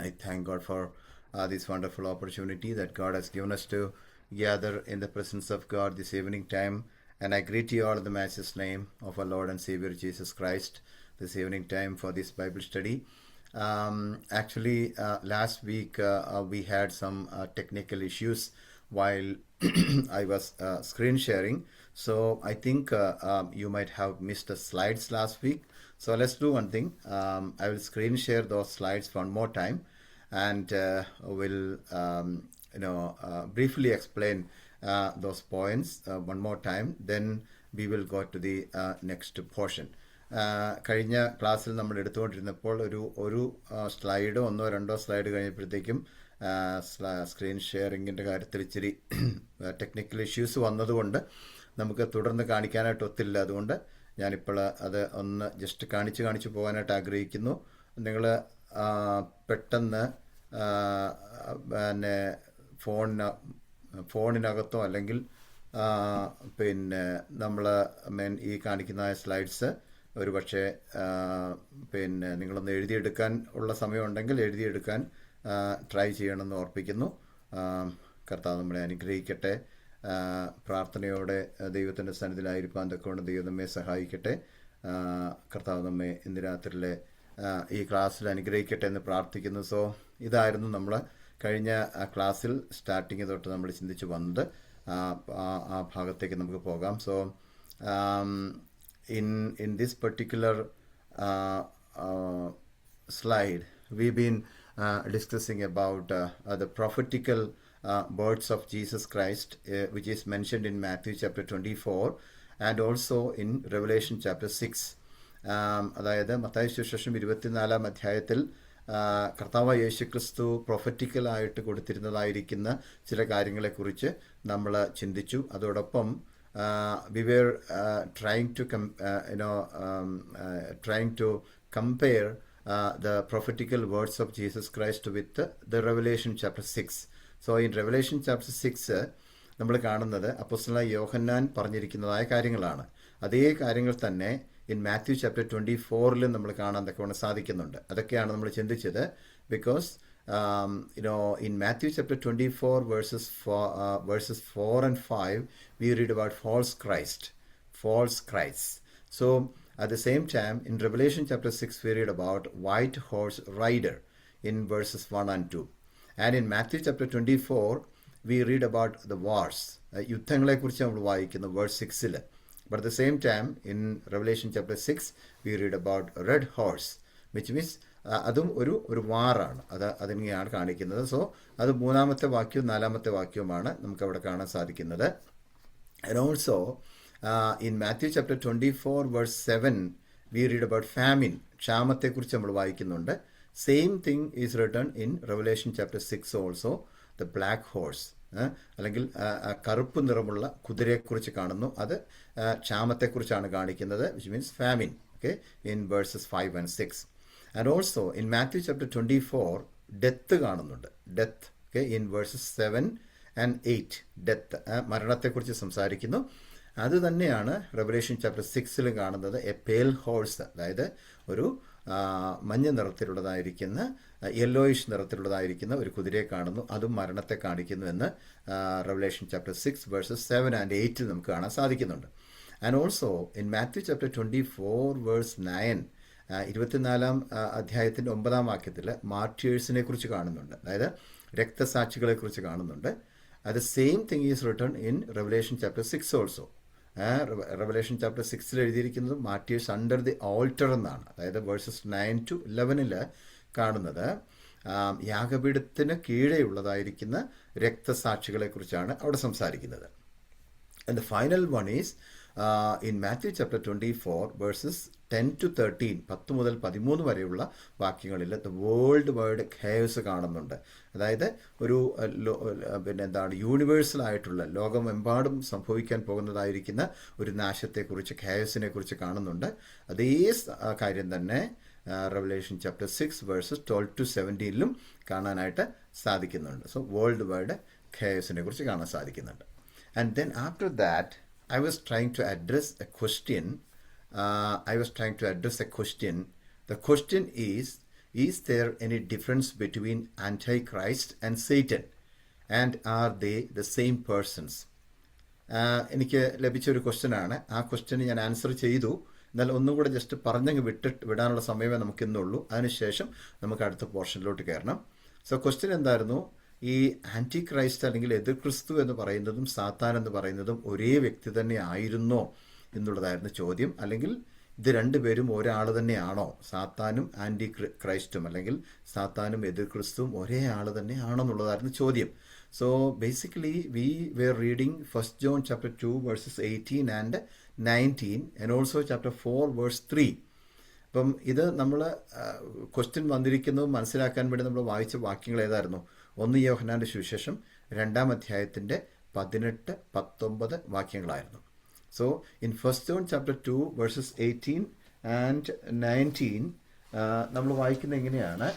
I thank God for this wonderful opportunity that God has given us to gather in the presence of God this evening time. And I greet you all in the matchless name of our Lord and Savior Jesus Christ this evening time for this Bible study. Last week we had some technical issues while I was screen sharing. So I think you might have missed the slides last week. So let's do one thing. I will screen share those slides one more time, and will briefly explain those points one more time. Then we will go to the next portion. കഴിഞ്ഞ ക്ലാസ്സിൽ നമ്മൾ എടുത്തുകൊണ്ടിരുന്നപ്പോൾ ഒരു സ്ലൈഡോ ഒന്നോ രണ്ടോ slide കഴിഞ്ഞപ്പോഴത്തേക്കും screen ഷെയറിങ്ങിൻ്റെ കാര്യത്തിൽ ഇച്ചിരി technical issues വന്നതുകൊണ്ട് നമുക്ക് തുടർന്ന് കാണിക്കാനായിട്ട് ഒത്തില്ല. അതുകൊണ്ട് ഞാനിപ്പോൾ അത് ഒന്ന് ജസ്റ്റ് കാണിച്ചു പോകാനായിട്ട് ആഗ്രഹിക്കുന്നു. നിങ്ങൾ പെട്ടെന്ന് പിന്നെ ഫോണിനകത്തോ അല്ലെങ്കിൽ പിന്നെ നമ്മൾ ഈ കാണിക്കുന്ന സ്ലൈഡ്സ് ഒരു പക്ഷേ പിന്നെ നിങ്ങളൊന്ന് എഴുതിയെടുക്കാൻ ഉള്ള സമയമുണ്ടെങ്കിൽ എഴുതിയെടുക്കാൻ ട്രൈ ചെയ്യണമെന്ന് ഓർപ്പിക്കുന്നു. കർത്താവ് നമ്മളെ അനുഗ്രഹിക്കട്ടെ. പ്രാർത്ഥനയോടെ ദൈവത്തിൻ്റെ സന്നിധിയിലായിരിക്കാൻ തക്കവണ്ണം ദൈവം നമ്മെ സഹായിക്കട്ടെ. കർത്താവ് നമ്മെ ഇന്ന് രാത്രിയിലെ ഈ ക്ലാസ്സിൽ അനുഗ്രഹിക്കട്ടെ എന്ന് പ്രാർത്ഥിക്കുന്നു. സോ ഇതായിരുന്നു നമ്മൾ കഴിഞ്ഞ ക്ലാസ്സിൽ സ്റ്റാർട്ടിങ് തൊട്ട് നമ്മൾ ചിന്തിച്ച് വന്നത്. ആ ഭാഗത്തേക്ക് നമുക്ക് പോകാം. So in this particular slide, we've been discussing about the prophetical words of Jesus Christ, which is mentioned in Matthew chapter 24 and also in Revelation chapter 6. അതായത് മത്തായി സുവിശേഷം 24-ാം അധ്യായത്തിൽ കർത്താവ് യേശുക്രിസ്തു പ്രൊഫറ്റിക്കലായിട്ട് കൊടുത്തിരുന്നതായിരിക്കുന്ന ചില കാര്യങ്ങളെക്കുറിച്ച് നമ്മൾ ചിന്തിച്ചു. അതോടൊപ്പം we were trying to compare the prophetical words of Jesus Christ with the Revelation chapter 6. So in Revelation chapter 6 നമ്മൾ കാണുന്നത് അപ്പോസ്തലനായ യോഹന്നാൻ പറഞ്ഞിരിക്കുന്നതായ കാര്യങ്ങളാണ്. അതേ കാര്യങ്ങൾ തന്നെ ഇൻ മാത്യു ചാപ്റ്റർ 24 നമ്മൾ കാണാൻ തക്കവണ്ണം സാധിക്കുന്നുണ്ട്. അതൊക്കെയാണ് നമ്മൾ ചിന്തിച്ചത്. Because in Matthew chapter 24 verses 4 and 5 we read about false Christ. So at the same time in Revelation chapter 6 we read about white horse rider in verses 1 and 2, and in Matthew chapter 24 we read about the wars, യുദ്ധങ്ങളെ കുറിച്ച് നമ്മൾ വായിക്കുന്നു verse 6-ൽ. But at the same time in Revelation chapter 6 we read about red horse, which means അതും ഒരു വാറാണ്. അതിനെയാണ് കാണിക്കുന്നത്. So അത് 3-ാമത്തെ വാക്യവും 4-ാമത്തെ വാക്യവുമാണ് നമുക്കവിടെ കാണാൻ സാധിക്കുന്നത്. And also in Matthew chapter 24 verse 7 we read about famine, ക്ഷാമത്തെക്കുറിച്ച് നമ്മൾ വായിക്കുന്നുണ്ട്. Same thing is written in Revelation chapter 6 also, the black horse, അല്ലെങ്കിൽ കറുപ്പ് നിറമുള്ള കുതിരയെക്കുറിച്ച് കാണുന്നു. അത് ക്ഷാമത്തെക്കുറിച്ചാണ് കാണിക്കുന്നത്, which means famine. Okay, in verses 5 and 6. And also in Matthew chapter 24 death കാണുന്നുണ്ട്. Death, okay, in versus 7 and 8 death, മരണത്തെക്കുറിച്ച് സംസാരിക്കുന്നു. അത് തന്നെയാണ് റെവലേഷൻ ചാപ്റ്റർ 6-ലും കാണുന്നത്. എ പേൽ ഹോഴ്സ്, അതായത് ഒരു മഞ്ഞ നിറത്തിലുള്ളതായിരിക്കുന്ന യെല്ലോയിഷ് നിറത്തിലുള്ളതായിരിക്കുന്ന ഒരു കുതിരയെ കാണുന്നു. അതും മരണത്തെ കാണിക്കുന്നു എന്ന് റെവലേഷൻ ചാപ്റ്റർ 6 verses 7 and 8 നമുക്ക് കാണാൻ സാധിക്കുന്നുണ്ട്. And also in Matthew chapter 24 verse 9, 24-ാം അധ്യായത്തിൻ്റെ 9-ാം വാക്യത്തിൽ മാർട്ടിയേഴ്സിനെ കുറിച്ച് കാണുന്നുണ്ട്, അതായത് രക്തസാക്ഷികളെക്കുറിച്ച് കാണുന്നുണ്ട്. അത് same thing is written in Revelation chapter 6 also. Revelation chapter 6-ൽ എഴുതിയിരിക്കുന്നത് മാർട്ടിയേഴ്സ് അണ്ടർ ദി ഓൾട്ടർ എന്നാണ്. അതായത് വേഴ്സസ് 9 to 11 കാണുന്നത് യാഗപീഠത്തിന് കീഴെയുള്ളതായിരിക്കുന്ന രക്തസാക്ഷികളെക്കുറിച്ചാണ് അവിടെ സംസാരിക്കുന്നത്. And the final one is in Matthew chapter 24 verses 10 to 13, 10 മുതൽ 13 വരെയുള്ള വാക്യങ്ങളിൽ ദ വേൾഡ് വൈഡ് ഖേയോസ് കാണുന്നുണ്ട്. അതായത് ഒരു യൂണിവേഴ്സൽ ആയിട്ടുള്ള ലോകമെമ്പാടും സംഭവിക്കാൻ പോകുന്നതായിരിക്കുന്ന ഒരു നാശത്തെക്കുറിച്ച്, ഖേയോസിനെ കുറിച്ച് കാണുന്നുണ്ട്. അതേ കാര്യം തന്നെ റെവലേഷൻ ചാപ്റ്റർ 6 verses 12 to 17 കാണാനായിട്ട് സാധിക്കുന്നുണ്ട്. സോ വേൾഡ് വൈഡ് ഖേയോസിനെ കുറിച്ച് കാണാൻ സാധിക്കുന്നുണ്ട്. And then after that I was trying to address a question. The question is, is there any difference between Antichrist and Satan and are they the same persons? എനിക്ക് ലഭിച്ചൊരു ക്വസ്റ്റ്യനാണ്. ആ question ഞാൻ answer ചെയ്തു. എന്നാൽ ഒന്നും കൂടെ just പറഞ്ഞങ്ങ് വിടാനുള്ള സമയമേ നമുക്കിന്നുള്ളൂ. അതിനുശേഷം നമുക്ക് അടുത്ത പോർഷനിലോട്ട് കയറണം. സോ ക്വസ്റ്റ്യൻ എന്തായിരുന്നു? ഈ ആൻറ്റി ക്രൈസ്റ്റ് അല്ലെങ്കിൽ എതിർ ക്രിസ്തു എന്ന് പറയുന്നതും സാത്താൻ എന്ന് പറയുന്നതും ഒരേ വ്യക്തി തന്നെ ആയിരുന്നോ എന്നുള്ളതായിരുന്നു ചോദ്യം. അല്ലെങ്കിൽ ഇത് രണ്ടുപേരും ഒരാൾ തന്നെയാണോ? സാത്താനും ആൻറ്റി ക്രൈസ്റ്റും അല്ലെങ്കിൽ സാത്താനും എതിർ ക്രിസ്തുവും ഒരേ ആൾ തന്നെയാണോ എന്നുള്ളതായിരുന്നു ചോദ്യം. So basically we were reading 1 John chapter 2 verses 18 and 19 and also chapter 4 verse 3. അപ്പം ഇത് നമ്മൾ ക്വസ്റ്റ്യൻ വന്നിരിക്കുന്നത് മനസ്സിലാക്കാൻ വേണ്ടി നമ്മൾ വായിച്ച വാക്യങ്ങൾ ഏതായിരുന്നു? 1 യോഹന്നാന്റെ സുവിശേഷം 2-ാം അധ്യായത്തിൻ്റെ 18-19 വാക്യങ്ങളായിരുന്നു. So in 1 John chapter 2 verses 18 and 19 നമ്മൾ വായിക്കുന്നത് എങ്ങനെയാണ്?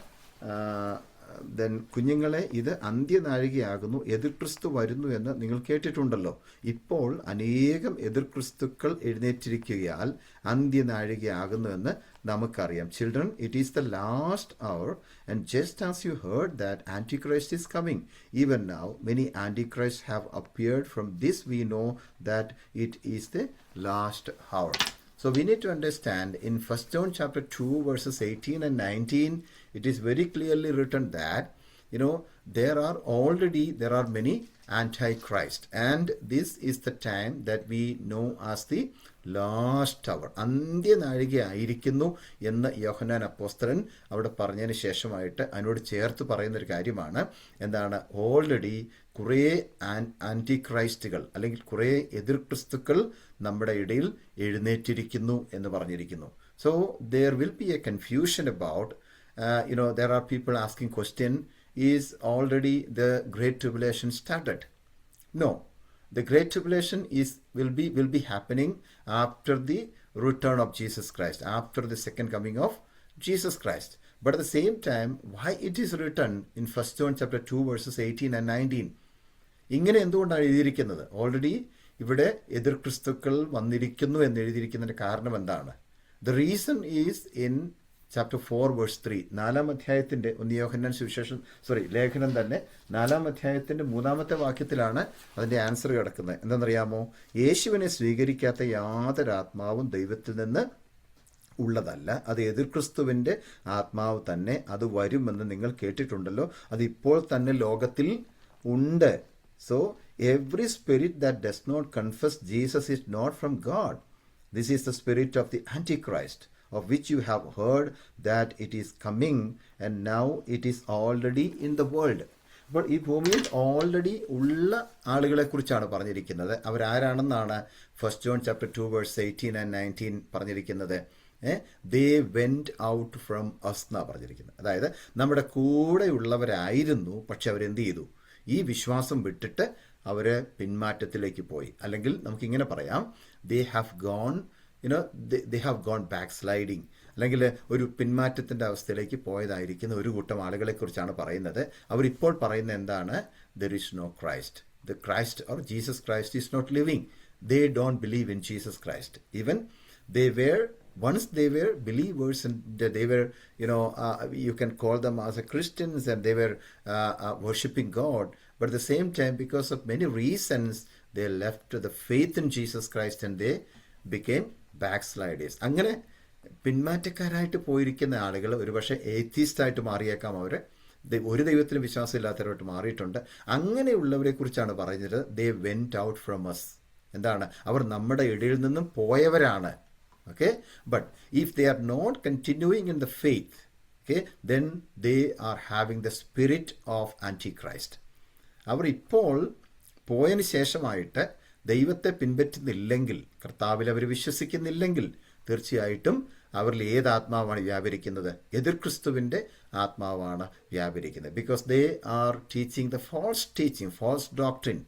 ദെൻ കുഞ്ഞുങ്ങളെ, ഇത് അന്ത്യനാഴികയാകുന്നു, എതിർ ക്രിസ്തു വരുന്നു എന്ന് നിങ്ങൾ കേട്ടിട്ടുണ്ടല്ലോ. ഇപ്പോൾ അനേകം എതിർ ക്രിസ്തുക്കൾ എഴുന്നേറ്റിരിക്കുകയാൽ അന്ത്യനാഴികയാകുന്നു എന്ന് നമുക്കറിയാം. Children, it is the last hour, and just as you heard that antichrist is coming, even now many antichrist have appeared. From this we know that it is the last hour. So we need to understand in 1 John chapter 2 verses 18 and 19, it is very clearly written that, there are many antichrist, and this is the time that we know as the last hour. അന്ത്യനാഴികയായിരിക്കുന്നു എന്ന് യോഹന്നാൻ അപ്പോസ്തലൻ അവിടെ പറഞ്ഞതിന് ശേഷമായിട്ട് അതിനോട് ചേർത്ത് പറയുന്നൊരു കാര്യമാണ്. എന്താണ്? ഓൾറെഡി കുറേ ആൻറ്റി ക്രൈസ്റ്റുകൾ അല്ലെങ്കിൽ കുറേ എതിർ ക്രിസ്തുക്കൾ നമ്മുടെ ഇടയിൽ എഴുന്നേറ്റിരിക്കുന്നു എന്ന് പറഞ്ഞിരിക്കുന്നു. So there will be a confusion about, there are people asking question, is already the Great Tribulation started? No. The Great Tribulation will be happening after the return of Jesus Christ, after the second coming of Jesus Christ. But at the same time, why it is written in 1 John chapter 2 verses 18 and 19? ഇങ്ങനെ എന്തുകൊണ്ടാണ് എഴുതിയിരിക്കുന്നത്? Already ഇവിടെ എതിർ ക്രിസ്തുക്കൾ വന്നിരിക്കുന്നു എന്ന് എഴുതിയിരിക്കുന്നതിൻ്റെ കാരണം എന്താണ്? The reason is in chapter 4 verse 3. 4-ാം അധ്യായത്തിൻ്റെ 1 യോഹന്നാൻ ലേഖനം തന്നെ 4-ാം അധ്യായത്തിൻ്റെ 3-ാമത്തെ വാക്യത്തിലാണ് അതിൻ്റെ ആൻസർ കിടക്കുന്നത്. എന്താണെന്നറിയാമോ? യേശുവിനെ സ്വീകരിക്കാത്ത യാതൊരു ആത്മാവും ദൈവത്തിൽ നിന്ന് ഉള്ളതല്ല, അത് എതിർ ക്രിസ്തുവിൻ്റെ ആത്മാവ് തന്നെ. അത് വരുമെന്ന് നിങ്ങൾ കേട്ടിട്ടുണ്ടല്ലോ, അത് ഇപ്പോൾ തന്നെ ലോകത്തിൽ ഉണ്ട്. So every spirit that does not confess Jesus is not from God. This is the spirit of the Antichrist, of which you have heard that it is coming, and now it is already in the world. അപ്പോൾ ഈ ഭൂമിയിൽ already ഉള്ള ആളുകളെ കുറിച്ചാണ് പറഞ്ഞിരിക്കുന്നത്. അവരാരാണെന്നാണ് 1 John chapter 2 verse 18 and 19 പറഞ്ഞിരിക്കുന്നത്. They went out from us എന്നാണ് പറഞ്ഞിരിക്കുന്നത്. അതായത് നമ്മുടെ കൂടെയുള്ളവരായിരുന്നു, പക്ഷെ അവരെന്ത് ചെയ്തു? ഈ വിശ്വാസം വിട്ടിട്ട് അവർ പിന്മാറ്റത്തിലേക്ക് പോയി. അല്ലെങ്കിൽ നമുക്കിങ്ങനെ പറയാം, they have gone back sliding, അല്ലെങ്കിൽ ഒരു പിന്മാറ്റത്തിൻ്റെ അവസ്ഥയിലേക്ക് പോയതായിരിക്കുന്ന ഒരു കൂട്ടം ആളുകളെക്കുറിച്ചാണ് പറയുന്നത്. അവരിപ്പോൾ പറയുന്നത് എന്താണ്? There is no Christ. The Christ or Jesus Christ is not living. They don't believe in Jesus Christ. Even once they were believers, and they were, you can call them as a Christians, and they were worshipping God. But at the same time, because of many reasons, they left the faith in Jesus Christ and they became backsliders. അങ്ങനെ പിന്മാറ്റക്കാരായിട്ട് പോയിരിക്കുന്ന ആളുകൾ ഒരുപക്ഷെ ഏത്തീസ്റ്റായിട്ട് മാറിയേക്കാം. അവർ ഒരു ദൈവത്തിലും വിശ്വാസമില്ലാത്തവരായിട്ട് മാറിയിട്ടുണ്ട്. അങ്ങനെയുള്ളവരെ കുറിച്ചാണ് പറയുന്നത്. They went out from us. എന്താണ്? അവർ നമ്മുടെ ഇടയിൽ നിന്നും പോയവരാണ്. Okay, but if they are not continuing in the faith, then they are having the spirit of Antichrist. അവർ ഇപ്പോൾ പോയതിന് ശേഷമായിട്ട് ദൈവത്തെ പിൻപറ്റുന്നില്ലെങ്കിൽ, കർത്താവിൽ അവർ വിശ്വസിക്കുന്നില്ലെങ്കിൽ, തീർച്ചയായിട്ടും അവരിൽ ഏത് ആത്മാവാണ് വ്യാപരിക്കുന്നത്? എതിർ ക്രിസ്തുവിൻ്റെ ആത്മാവാണ് വ്യാപരിക്കുന്നത്. Because they are teaching the false teaching, false doctrine.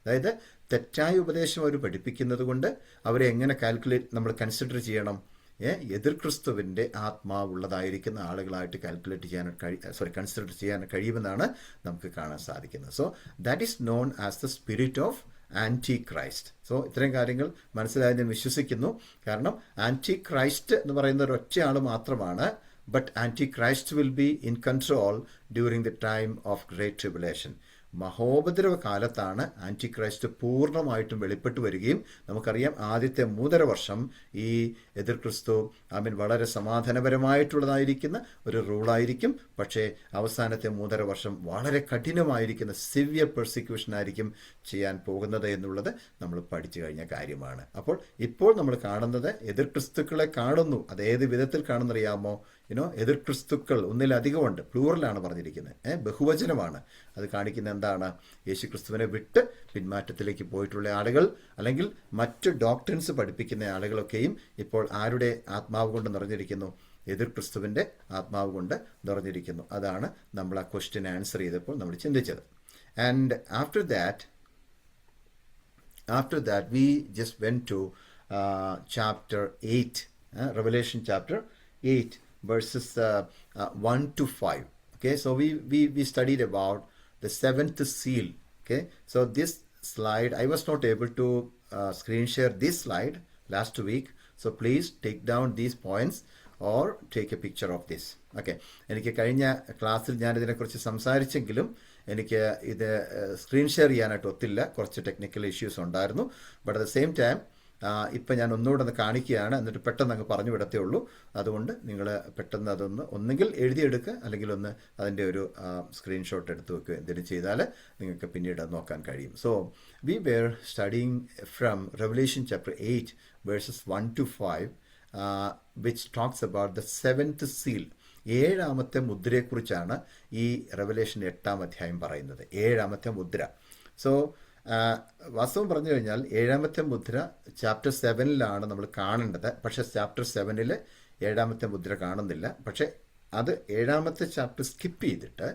അതായത് തെറ്റായ ഉപദേശം അവർ പഠിപ്പിക്കുന്നത് കൊണ്ട് അവരെ എങ്ങനെ നമ്മൾ കൺസിഡർ ചെയ്യണം? എതിർ ക്രിസ്തുവിൻ്റെ ആത്മാവുള്ളതായിരിക്കുന്ന ആളുകളായിട്ട് കൺസിഡർ ചെയ്യാൻ കഴിയുമെന്നാണ് നമുക്ക് കാണാൻ സാധിക്കുന്നത്. So that is known as the spirit of Antichrist. So ഇത്രയും കാര്യങ്ങൾ മനസ്സിലായി ഞാൻ വിശ്വസിക്കുന്നു. കാരണം ആൻറ്റി ക്രൈസ്റ്റ് എന്ന് പറയുന്ന ഒരൊറ്റ ആൾ മാത്രമാണ് but Antichrist will be in control during the time of Great Tribulation. മഹോപദ്രവ കാലത്താണ് ആൻറ്റിക്രൈസ്റ്റ് പൂർണ്ണമായിട്ടും വെളിപ്പെട്ടു വരികയും നമുക്കറിയാം ആദ്യത്തെ 3.5 വർഷം ഈ എതിർ ക്രിസ്തു വളരെ സമാധാനപരമായിട്ടുള്ളതായിരിക്കുന്ന ഒരു റൂളായിരിക്കും. പക്ഷേ അവസാനത്തെ 3.5 വർഷം വളരെ കഠിനമായിരിക്കുന്ന സിവിയർ പെർസിക്യൂഷൻ ആയിരിക്കും ചെയ്യാൻ പോകുന്നത് എന്നുള്ളത് നമ്മൾ പഠിച്ചു കഴിഞ്ഞ കാര്യമാണ്. അപ്പോൾ ഇപ്പോൾ നമ്മൾ കാണുന്നത് എതിർ ക്രിസ്തുക്കളെ കാണുന്നു. അത് ഏത് വിധത്തിൽ കാണുന്നറിയാമോ? എതിർ ക്രിസ്തുക്കൾ ഒന്നിലധികമുണ്ട്, പ്ലൂറലാണ് പറഞ്ഞിരിക്കുന്നത്, ബഹുവചനമാണ്. അത് കാണിക്കുന്ന എന്താണ്? യേശു ക്രിസ്തുവിനെ വിട്ട് പിന്മാറ്റത്തിലേക്ക് പോയിട്ടുള്ള ആളുകൾ അല്ലെങ്കിൽ മറ്റു ഡോക്ട്രിൻസ് പഠിപ്പിക്കുന്ന ആളുകളൊക്കെയും ഇപ്പോൾ ആരുടെ ആത്മാവ് കൊണ്ട് നിറഞ്ഞിരിക്കുന്നു? എതിർ ക്രിസ്തുവിൻ്റെ ആത്മാവ് കൊണ്ട് നിറഞ്ഞിരിക്കുന്നു. അതാണ് നമ്മൾ ആ ക്വസ്റ്റ്യൻ ആൻസർ ചെയ്തപ്പോൾ നമ്മൾ ചിന്തിച്ചത്. And after that we just went to chapter 8, Revelation chapter 8 verses 1 to 5. Okay, so we studied about the seventh seal. Okay, so this slide, I was not able to screen share this slide last week, so please take down these points or take a picture of this. Okay, എനിക്ക് കഴിഞ്ഞ ക്ലാസ്സിൽ ഞാനിതിനെക്കുറിച്ച് സംസാരിച്ചെങ്കിലും എനിക്ക് ഇത് screen share ചെയ്യാനായിട്ട് ഒത്തില്ല, കുറച്ച് technical issues ഉണ്ടായിരുന്നു. But at the same time ഇപ്പം ഞാൻ ഒന്നുകൂടെ ഒന്ന് കാണിക്കുകയാണ്, എന്നിട്ട് പെട്ടെന്ന് അങ്ങ് പറഞ്ഞു വിടത്തേ ഉള്ളൂ. അതുകൊണ്ട് നിങ്ങൾ പെട്ടെന്ന് അതൊന്ന് ഒന്നുകിൽ എഴുതിയെടുക്കുക അല്ലെങ്കിൽ ഒന്ന് അതിൻ്റെ ഒരു സ്ക്രീൻഷോട്ട് എടുത്ത് വെക്കുക. എന്തെങ്കിലും ചെയ്താൽ നിങ്ങൾക്ക് പിന്നീട് നോക്കാൻ കഴിയും. So we were studying from Revelation chapter 8 verses 1 to 5 which talks about the 7th seal. 7ാമത്തെ മുദ്രയെക്കുറിച്ചാണ് ഈ റെവലേഷൻ 8ാം അധ്യായം പറയുന്നത്. 7ാമത്തെ മുദ്ര. സോ വാസ്തവം പറഞ്ഞു കഴിഞ്ഞാൽ 7ാമത്തെ മുദ്ര ചാപ്റ്റർ 7ലാണ് നമ്മൾ കാണേണ്ടത്. പക്ഷേ ചാപ്റ്റർ 7 7ാമത്തെ മുദ്ര കാണുന്നില്ല. പക്ഷേ അത് 7ാമത്തെ ചാപ്റ്റർ സ്കിപ്പ് ചെയ്തിട്ട്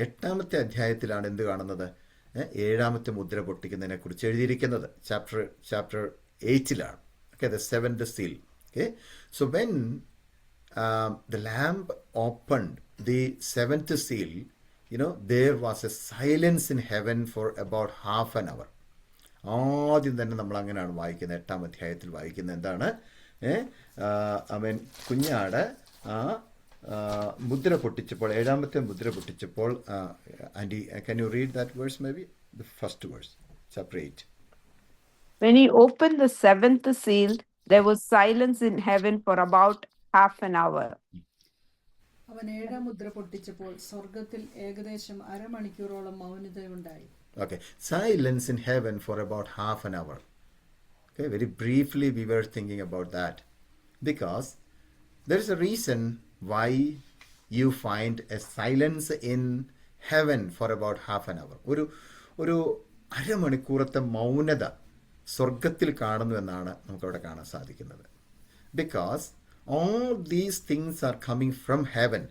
8ാമത്തെ അധ്യായത്തിലാണ് എന്ത് കാണുന്നത്? 7ാമത്തെ മുദ്ര പൊട്ടിക്കുന്നതിനെ കുറിച്ച് എഴുതിയിരിക്കുന്നത്. ചാപ്റ്റർ 8ലാണ്. Okay, the 7th seal. Okay, so when the Lamb opened the 7th seal, there was a silence in heaven for about half an hour. ആദ്യം തന്നെ നമ്മൾ അങ്ങനെയാണ് വായിക്കുന്നത്. 8ാം അധ്യായത്തിൽ വായിക്കുന്നത് എന്താണ്? കുഞ്ഞാട് മുദ്ര പൊട്ടിച്ചപ്പോൾ, 7ാമത്തെ മുദ്ര പൊട്ടിച്ചപ്പോൾ, anti can you read that verse, maybe the first verse, chapter 8. When he opened the 7th seal, there was silence in heaven for about half an hour. അവൻ 7ാം മുദ്ര പൊട്ടിച്ചപ്പോൾ സ്വർഗ്ഗത്തിൽ ഏകദേശം അരമണിക്കൂറോളം മൗനതയുണ്ടായി. Okay, silence in heaven for about half an hour. Okay, very briefly we were thinking about that because there is a reason why you find a silence in heaven for about half an hour. ഒരു അരമണിക്കൂറത്തെ മൗനത സ്വർഗത്തിൽ കാണുന്നു എന്നാണ് നമുക്കവിടെ കാണാൻ സാധിക്കുന്നത്. Because all these things are coming from heaven.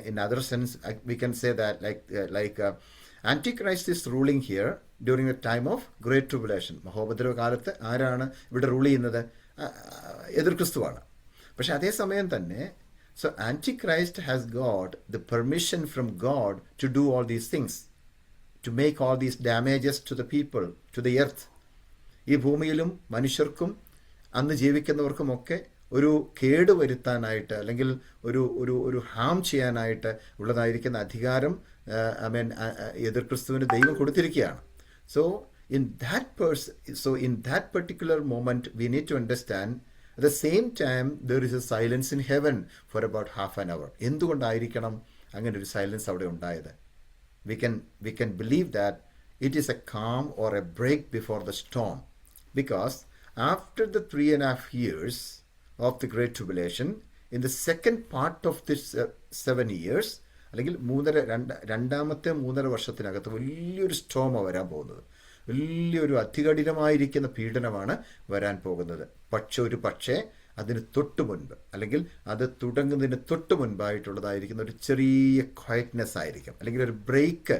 In other sense, we can say that like Antichrist is ruling here during the time of Great Tribulation. മഹോപദ്രവ കാലത്ത് ആരാണ് ഇവിടെ റൂൾ ചെയ്യുന്നത്? എതിർ ക്രിസ്തുവാണ്. പക്ഷെ അതേസമയം തന്നെ so Antichrist has got the permission from God to do all these things, to make all these damages to the people, to the earth. ഈ ഭൂമിയിലും മനുഷ്യർക്കും അന്ന് ജീവിക്കുന്നവർക്കുമൊക്കെ ഒരു കേട് വരുത്താനായിട്ട് അല്ലെങ്കിൽ ഒരു ഹാം ചെയ്യാനായിട്ട് ഉള്ളതായിരിക്കുന്ന അധികാരം എതിർ ക്രിസ്തുവിന് ദൈവം കൊടുത്തിരിക്കുകയാണ്. So in that particular moment we need to understand at the same time there is a silence in heaven for about half an hour. എന്തുകൊണ്ടായിരിക്കണം അങ്ങനെ ഒരു സൈലൻസ് അവിടെ ഉണ്ടായത്? we can believe that it is a calm or a break before the storm, because after the 3.5 years of the Great Tribulation, in the second part of this 7 years, അല്ലെങ്കിൽ രണ്ടാമത്തെ 3.5 വർഷത്തിനകത്ത് വലിയൊരു സ്റ്റോമാണ് വരാൻ പോകുന്നത്. വലിയൊരു അതികഠിനമായിരിക്കുന്ന പീഡനമാണ് വരാൻ പോകുന്നത്. പക്ഷേ അതിന് തൊട്ട് മുൻപ് അല്ലെങ്കിൽ അത് തുടങ്ങുന്നതിന് തൊട്ട് മുൻപായിട്ടുള്ളതായിരിക്കുന്ന ഒരു ചെറിയ ക്വയറ്റ്നെസ് ആയിരിക്കും, അല്ലെങ്കിൽ ഒരു ബ്രേക്ക്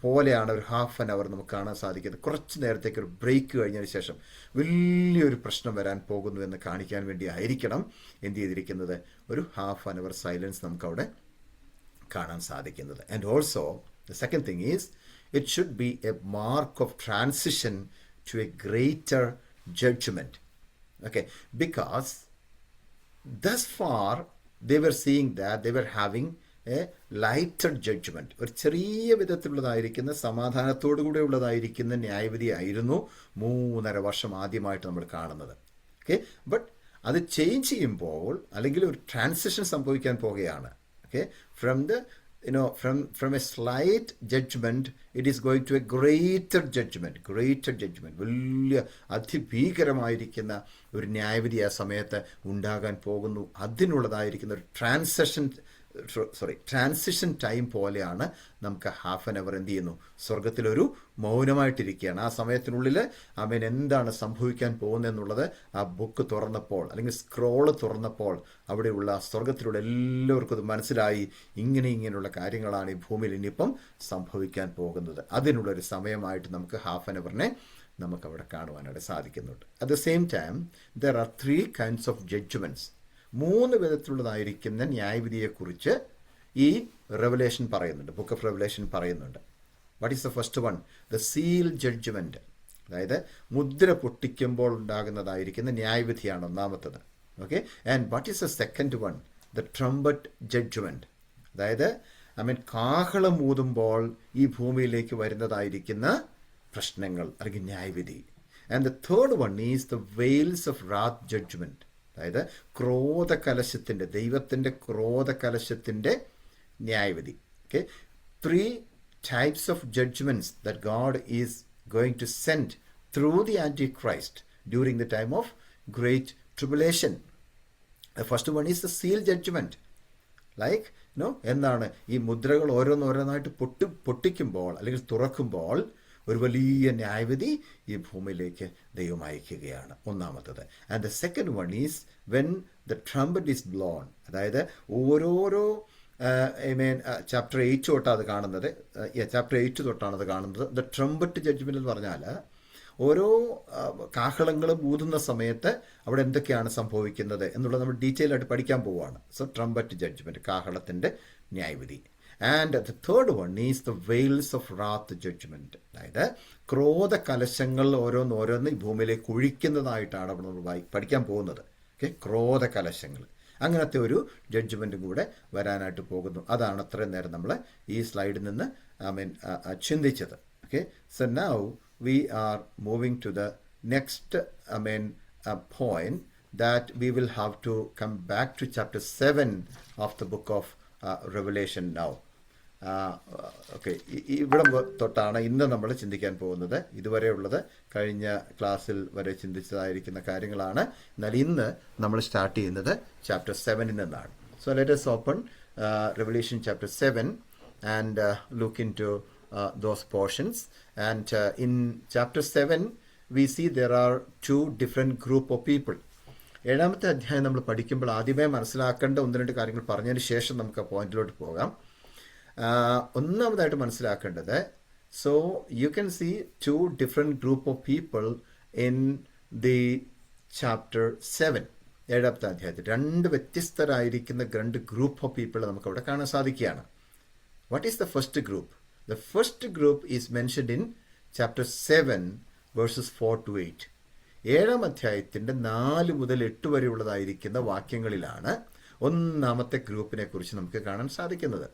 പോലെയാണ് ഒരു ഹാഫ് ആൻ അവർ നമുക്ക് കാണാൻ സാധിക്കുന്നത്. കുറച്ച് നേരത്തേക്ക് ഒരു ബ്രേക്ക് കഴിഞ്ഞതിന് ശേഷം വലിയൊരു പ്രശ്നം വരാൻ പോകുന്നു എന്ന് കാണിക്കാൻ വേണ്ടി ആയിരിക്കണം എന്ത് ചെയ്തിരിക്കുന്നത്, ഒരു ഹാഫ് ആൻ അവർ സൈലൻസ് നമുക്കവിടെ കാണാൻ സാധിക്കുന്നത്. And also the second thing is it should be a mark of transition to a greater judgment. Okay, because thus far they were seeing that they were having a lighted judgment, ഒരു ചെറിയ വിധത്തിലുള്ളതായിരിക്കുന്ന സമാധാനത്തോടു കൂടെ ഉള്ളതായിരിക്കുന്ന ന്യായവിധിയായിരുന്നു 3.5 വർഷം ആദ്യമായിട്ട് നമ്മൾ കാണുന്നത്. Okay, but അത് change ചെയ്യുമ്പോൾ അല്ലെങ്കിൽ ഒരു ട്രാൻസിഷൻ സംഭവിക്കാൻ പോകുകയാണ്. Okay, from the from a slight judgment it is going to a greater judgment. വലിയ അതിഭീകരമായിരിക്കുന്ന ഒരു ന്യായവിധി ആ സമയത്ത് ഉണ്ടാകാൻ പോകുന്നു. അതിനുള്ളതായിരിക്കുന്ന ഒരു ട്രാൻസിഷൻ ടൈം പോലെയാണ് നമുക്ക് ഹാഫ് ആൻ അവർ എന്ത് ചെയ്യുന്നു, സ്വർഗത്തിലൊരു മൗനമായിട്ടിരിക്കുകയാണ്. ആ സമയത്തിനുള്ളിൽ അവൻ എന്താണ് സംഭവിക്കാൻ പോകുന്നതെന്നുള്ളത് ആ ബുക്ക് തുറന്നപ്പോൾ അല്ലെങ്കിൽ സ്ക്രോള് തുറന്നപ്പോൾ അവിടെയുള്ള സ്വർഗത്തിലുള്ള എല്ലാവർക്കും അത് മനസ്സിലായി. ഇങ്ങനെയുള്ള കാര്യങ്ങളാണ് ഈ ഭൂമിയിൽ ഇനിയിപ്പം സംഭവിക്കാൻ പോകുന്നത്. അതിനുള്ളൊരു സമയമായിട്ട് നമുക്ക് ഹാഫ് ആൻ അവറിനെ നമുക്കവിടെ കാണുവാനായിട്ട് സാധിക്കുന്നുണ്ട്. At the same time there are 3 kinds of judgements. 3 വിധത്തിലുള്ളതായിരിക്കുന്ന ന്യായവിധിയെക്കുറിച്ച് ഈ റെവലേഷൻ പറയുന്നുണ്ട്, ബുക്ക് ഓഫ് റെവലേഷൻ പറയുന്നുണ്ട്. What is the first one? The seal judgement, അതായത് മുദ്ര പൊട്ടിക്കുമ്പോൾ ഉണ്ടാകുന്നതായിരിക്കുന്ന ന്യായവിധിയാണ് ഒന്നാമത്തത്. Okay, and what is the second one? The trumpet judgement, അതായത് കാഹളം ഊതുമ്പോൾ ഈ ഭൂമിയിലേക്ക് വരുന്നതായിരിക്കുന്ന പ്രശ്നങ്ങൾ അല്ലെങ്കിൽ ന്യായവിധി. And the third one is the vials of wrath judgement, അതായത് ക്രോധകലശത്തിൻ്റെ, ദൈവത്തിൻ്റെ ക്രോധകലശത്തിൻ്റെ ന്യായവിധി. Okay, 3 types of judgments that God is going to send through the Antichrist during the time of Great Tribulation. The first one is the seal judgment. Like, എന്താണ് ഈ മുദ്രകൾ ഓരോന്നോരോന്നായിട്ട് പൊട്ടിക്കുമ്പോൾ അല്ലെങ്കിൽ തുറക്കുമ്പോൾ ഒരു വലിയ ന്യായവിധി ഈ ഭൂമിയിലേക്ക് ദൈവം അയക്കുകയാണ്, ഒന്നാമത്തത്. And the second one is when the trumpet is blown, അതായത് ഓരോരോ ചാപ്റ്റർ 8 തൊട്ടാണ് അത് കാണുന്നത്. ചാപ്റ്റർ 8 തൊട്ടാണ് അത് കാണുന്നത്. ദ ട്രംപറ്റ് ജഡ്ജ്മെൻ്റ് എന്ന് പറഞ്ഞാൽ ഓരോ കാഹളങ്ങളും ഊതുന്ന സമയത്ത് അവിടെ എന്തൊക്കെയാണ് സംഭവിക്കുന്നത് എന്നുള്ളത് നമ്മൾ ഡീറ്റെയിൽ ആയിട്ട് പഠിക്കാൻ പോവുകയാണ്. സോ ട്രംപറ്റ് ജഡ്ജ്മെൻറ്റ്, കാഹളത്തിൻ്റെ ന്യായവിധി. And the third one is the vials of wrath judgement, അതായത് ക്രോധ കലശങ്ങൾ ഓരോന്ന് ഈ ഭൂമിയിലേക്ക് ഒഴിക്കുന്നതായിട്ടാണ് അവിടെ നമ്മൾ പഠിക്കാൻ പോകുന്നത്. ഓക്കെ, ക്രോധ കലശങ്ങൾ, അങ്ങനത്തെ ഒരു ജഡ്ജ്മെൻറ്റും കൂടെ വരാനായിട്ട് പോകുന്നു. അതാണ് അത്രയും നേരം നമ്മൾ ഈ സ്ലൈഡിൽ നിന്ന് ചിന്തിച്ചത്. Okay, so now we are moving to the next point that we will have to come back to chapter 7 of the book of Revelation now. Okay, ഇവിടെ തൊട്ടാണ് ഇന്ന് നമ്മൾ ചിന്തിക്കാൻ പോകുന്നത്. ഇതുവരെയുള്ളത് കഴിഞ്ഞ ക്ലാസ്സിൽ വരെ ചിന്തിച്ചതായിരിക്കുന്ന കാര്യങ്ങളാണ്. എന്നാൽ ഇന്ന് നമ്മൾ സ്റ്റാർട്ട് ചെയ്യുന്നത് ചാപ്റ്റർ 7 നിന്നാണ്. So let us open Revelation chapter 7 and look into those portions. And in chapter 7 we see there are 2 different group of people. 7ാമത്തെ അധ്യായം നമ്മൾ പഠിക്കുമ്പോൾ ആദ്യമേ മനസ്സിലാക്കേണ്ട 1-2 കാര്യങ്ങൾ പറഞ്ഞതിന് ശേഷം നമുക്ക് ആ പോയിന്റിലോട്ട് പോകാം. ഒന്നാമതായിട്ട് മനസ്സിലാക്കേണ്ടത്, so you can see 2 different group of people in the chapter 7. 7ാമത്തെ അധ്യായത്തിൽ 2 വ്യത്യസ്തരായിരിക്കുന്ന 2 ഗ്രൂപ്പ് ഓഫ് പീപ്പിൾ നമുക്കവിടെ കാണാൻ സാധിക്കുകയാണ്. What is the first group? The first group is mentioned in chapter 7 verses 4 to 8. 7ാം അധ്യായത്തിൻ്റെ 4 മുതൽ 8 വരെയുള്ളതായിരിക്കുന്ന വാക്യങ്ങളിലാണ് ഒന്നാമത്തെ ഗ്രൂപ്പിനെ കുറിച്ച് നമുക്ക് കാണാൻ സാധിക്കുന്നത്.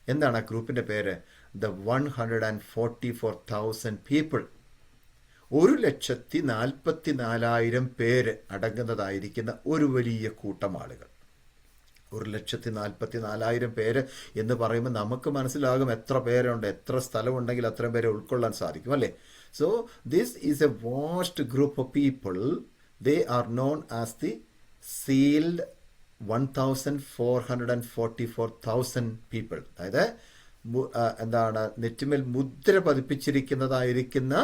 എന്താണ് ആ ഗ്രൂപ്പിൻ്റെ പേര്? The 144,000 people. 1,44,000 പേര് അടങ്ങുന്നതായിരിക്കുന്ന ഒരു വലിയ കൂട്ടം ആളുകൾ. 1,44,000 പേര് എന്ന് പറയുമ്പോൾ നമുക്ക് മനസ്സിലാകും എത്ര പേരുണ്ട്, എത്ര സ്ഥലമുണ്ടെങ്കിൽ അത്രയും പേരെ ഉൾക്കൊള്ളാൻ സാധിക്കും, അല്ലേ? So this is a vast group of people. They are known as the sealed 1,444,000 people. അതായത് എന്താണ്, നെറ്റിമേൽ മുദ്ര പതിപ്പിച്ചിരിക്കുന്നതായിരിക്കുന്ന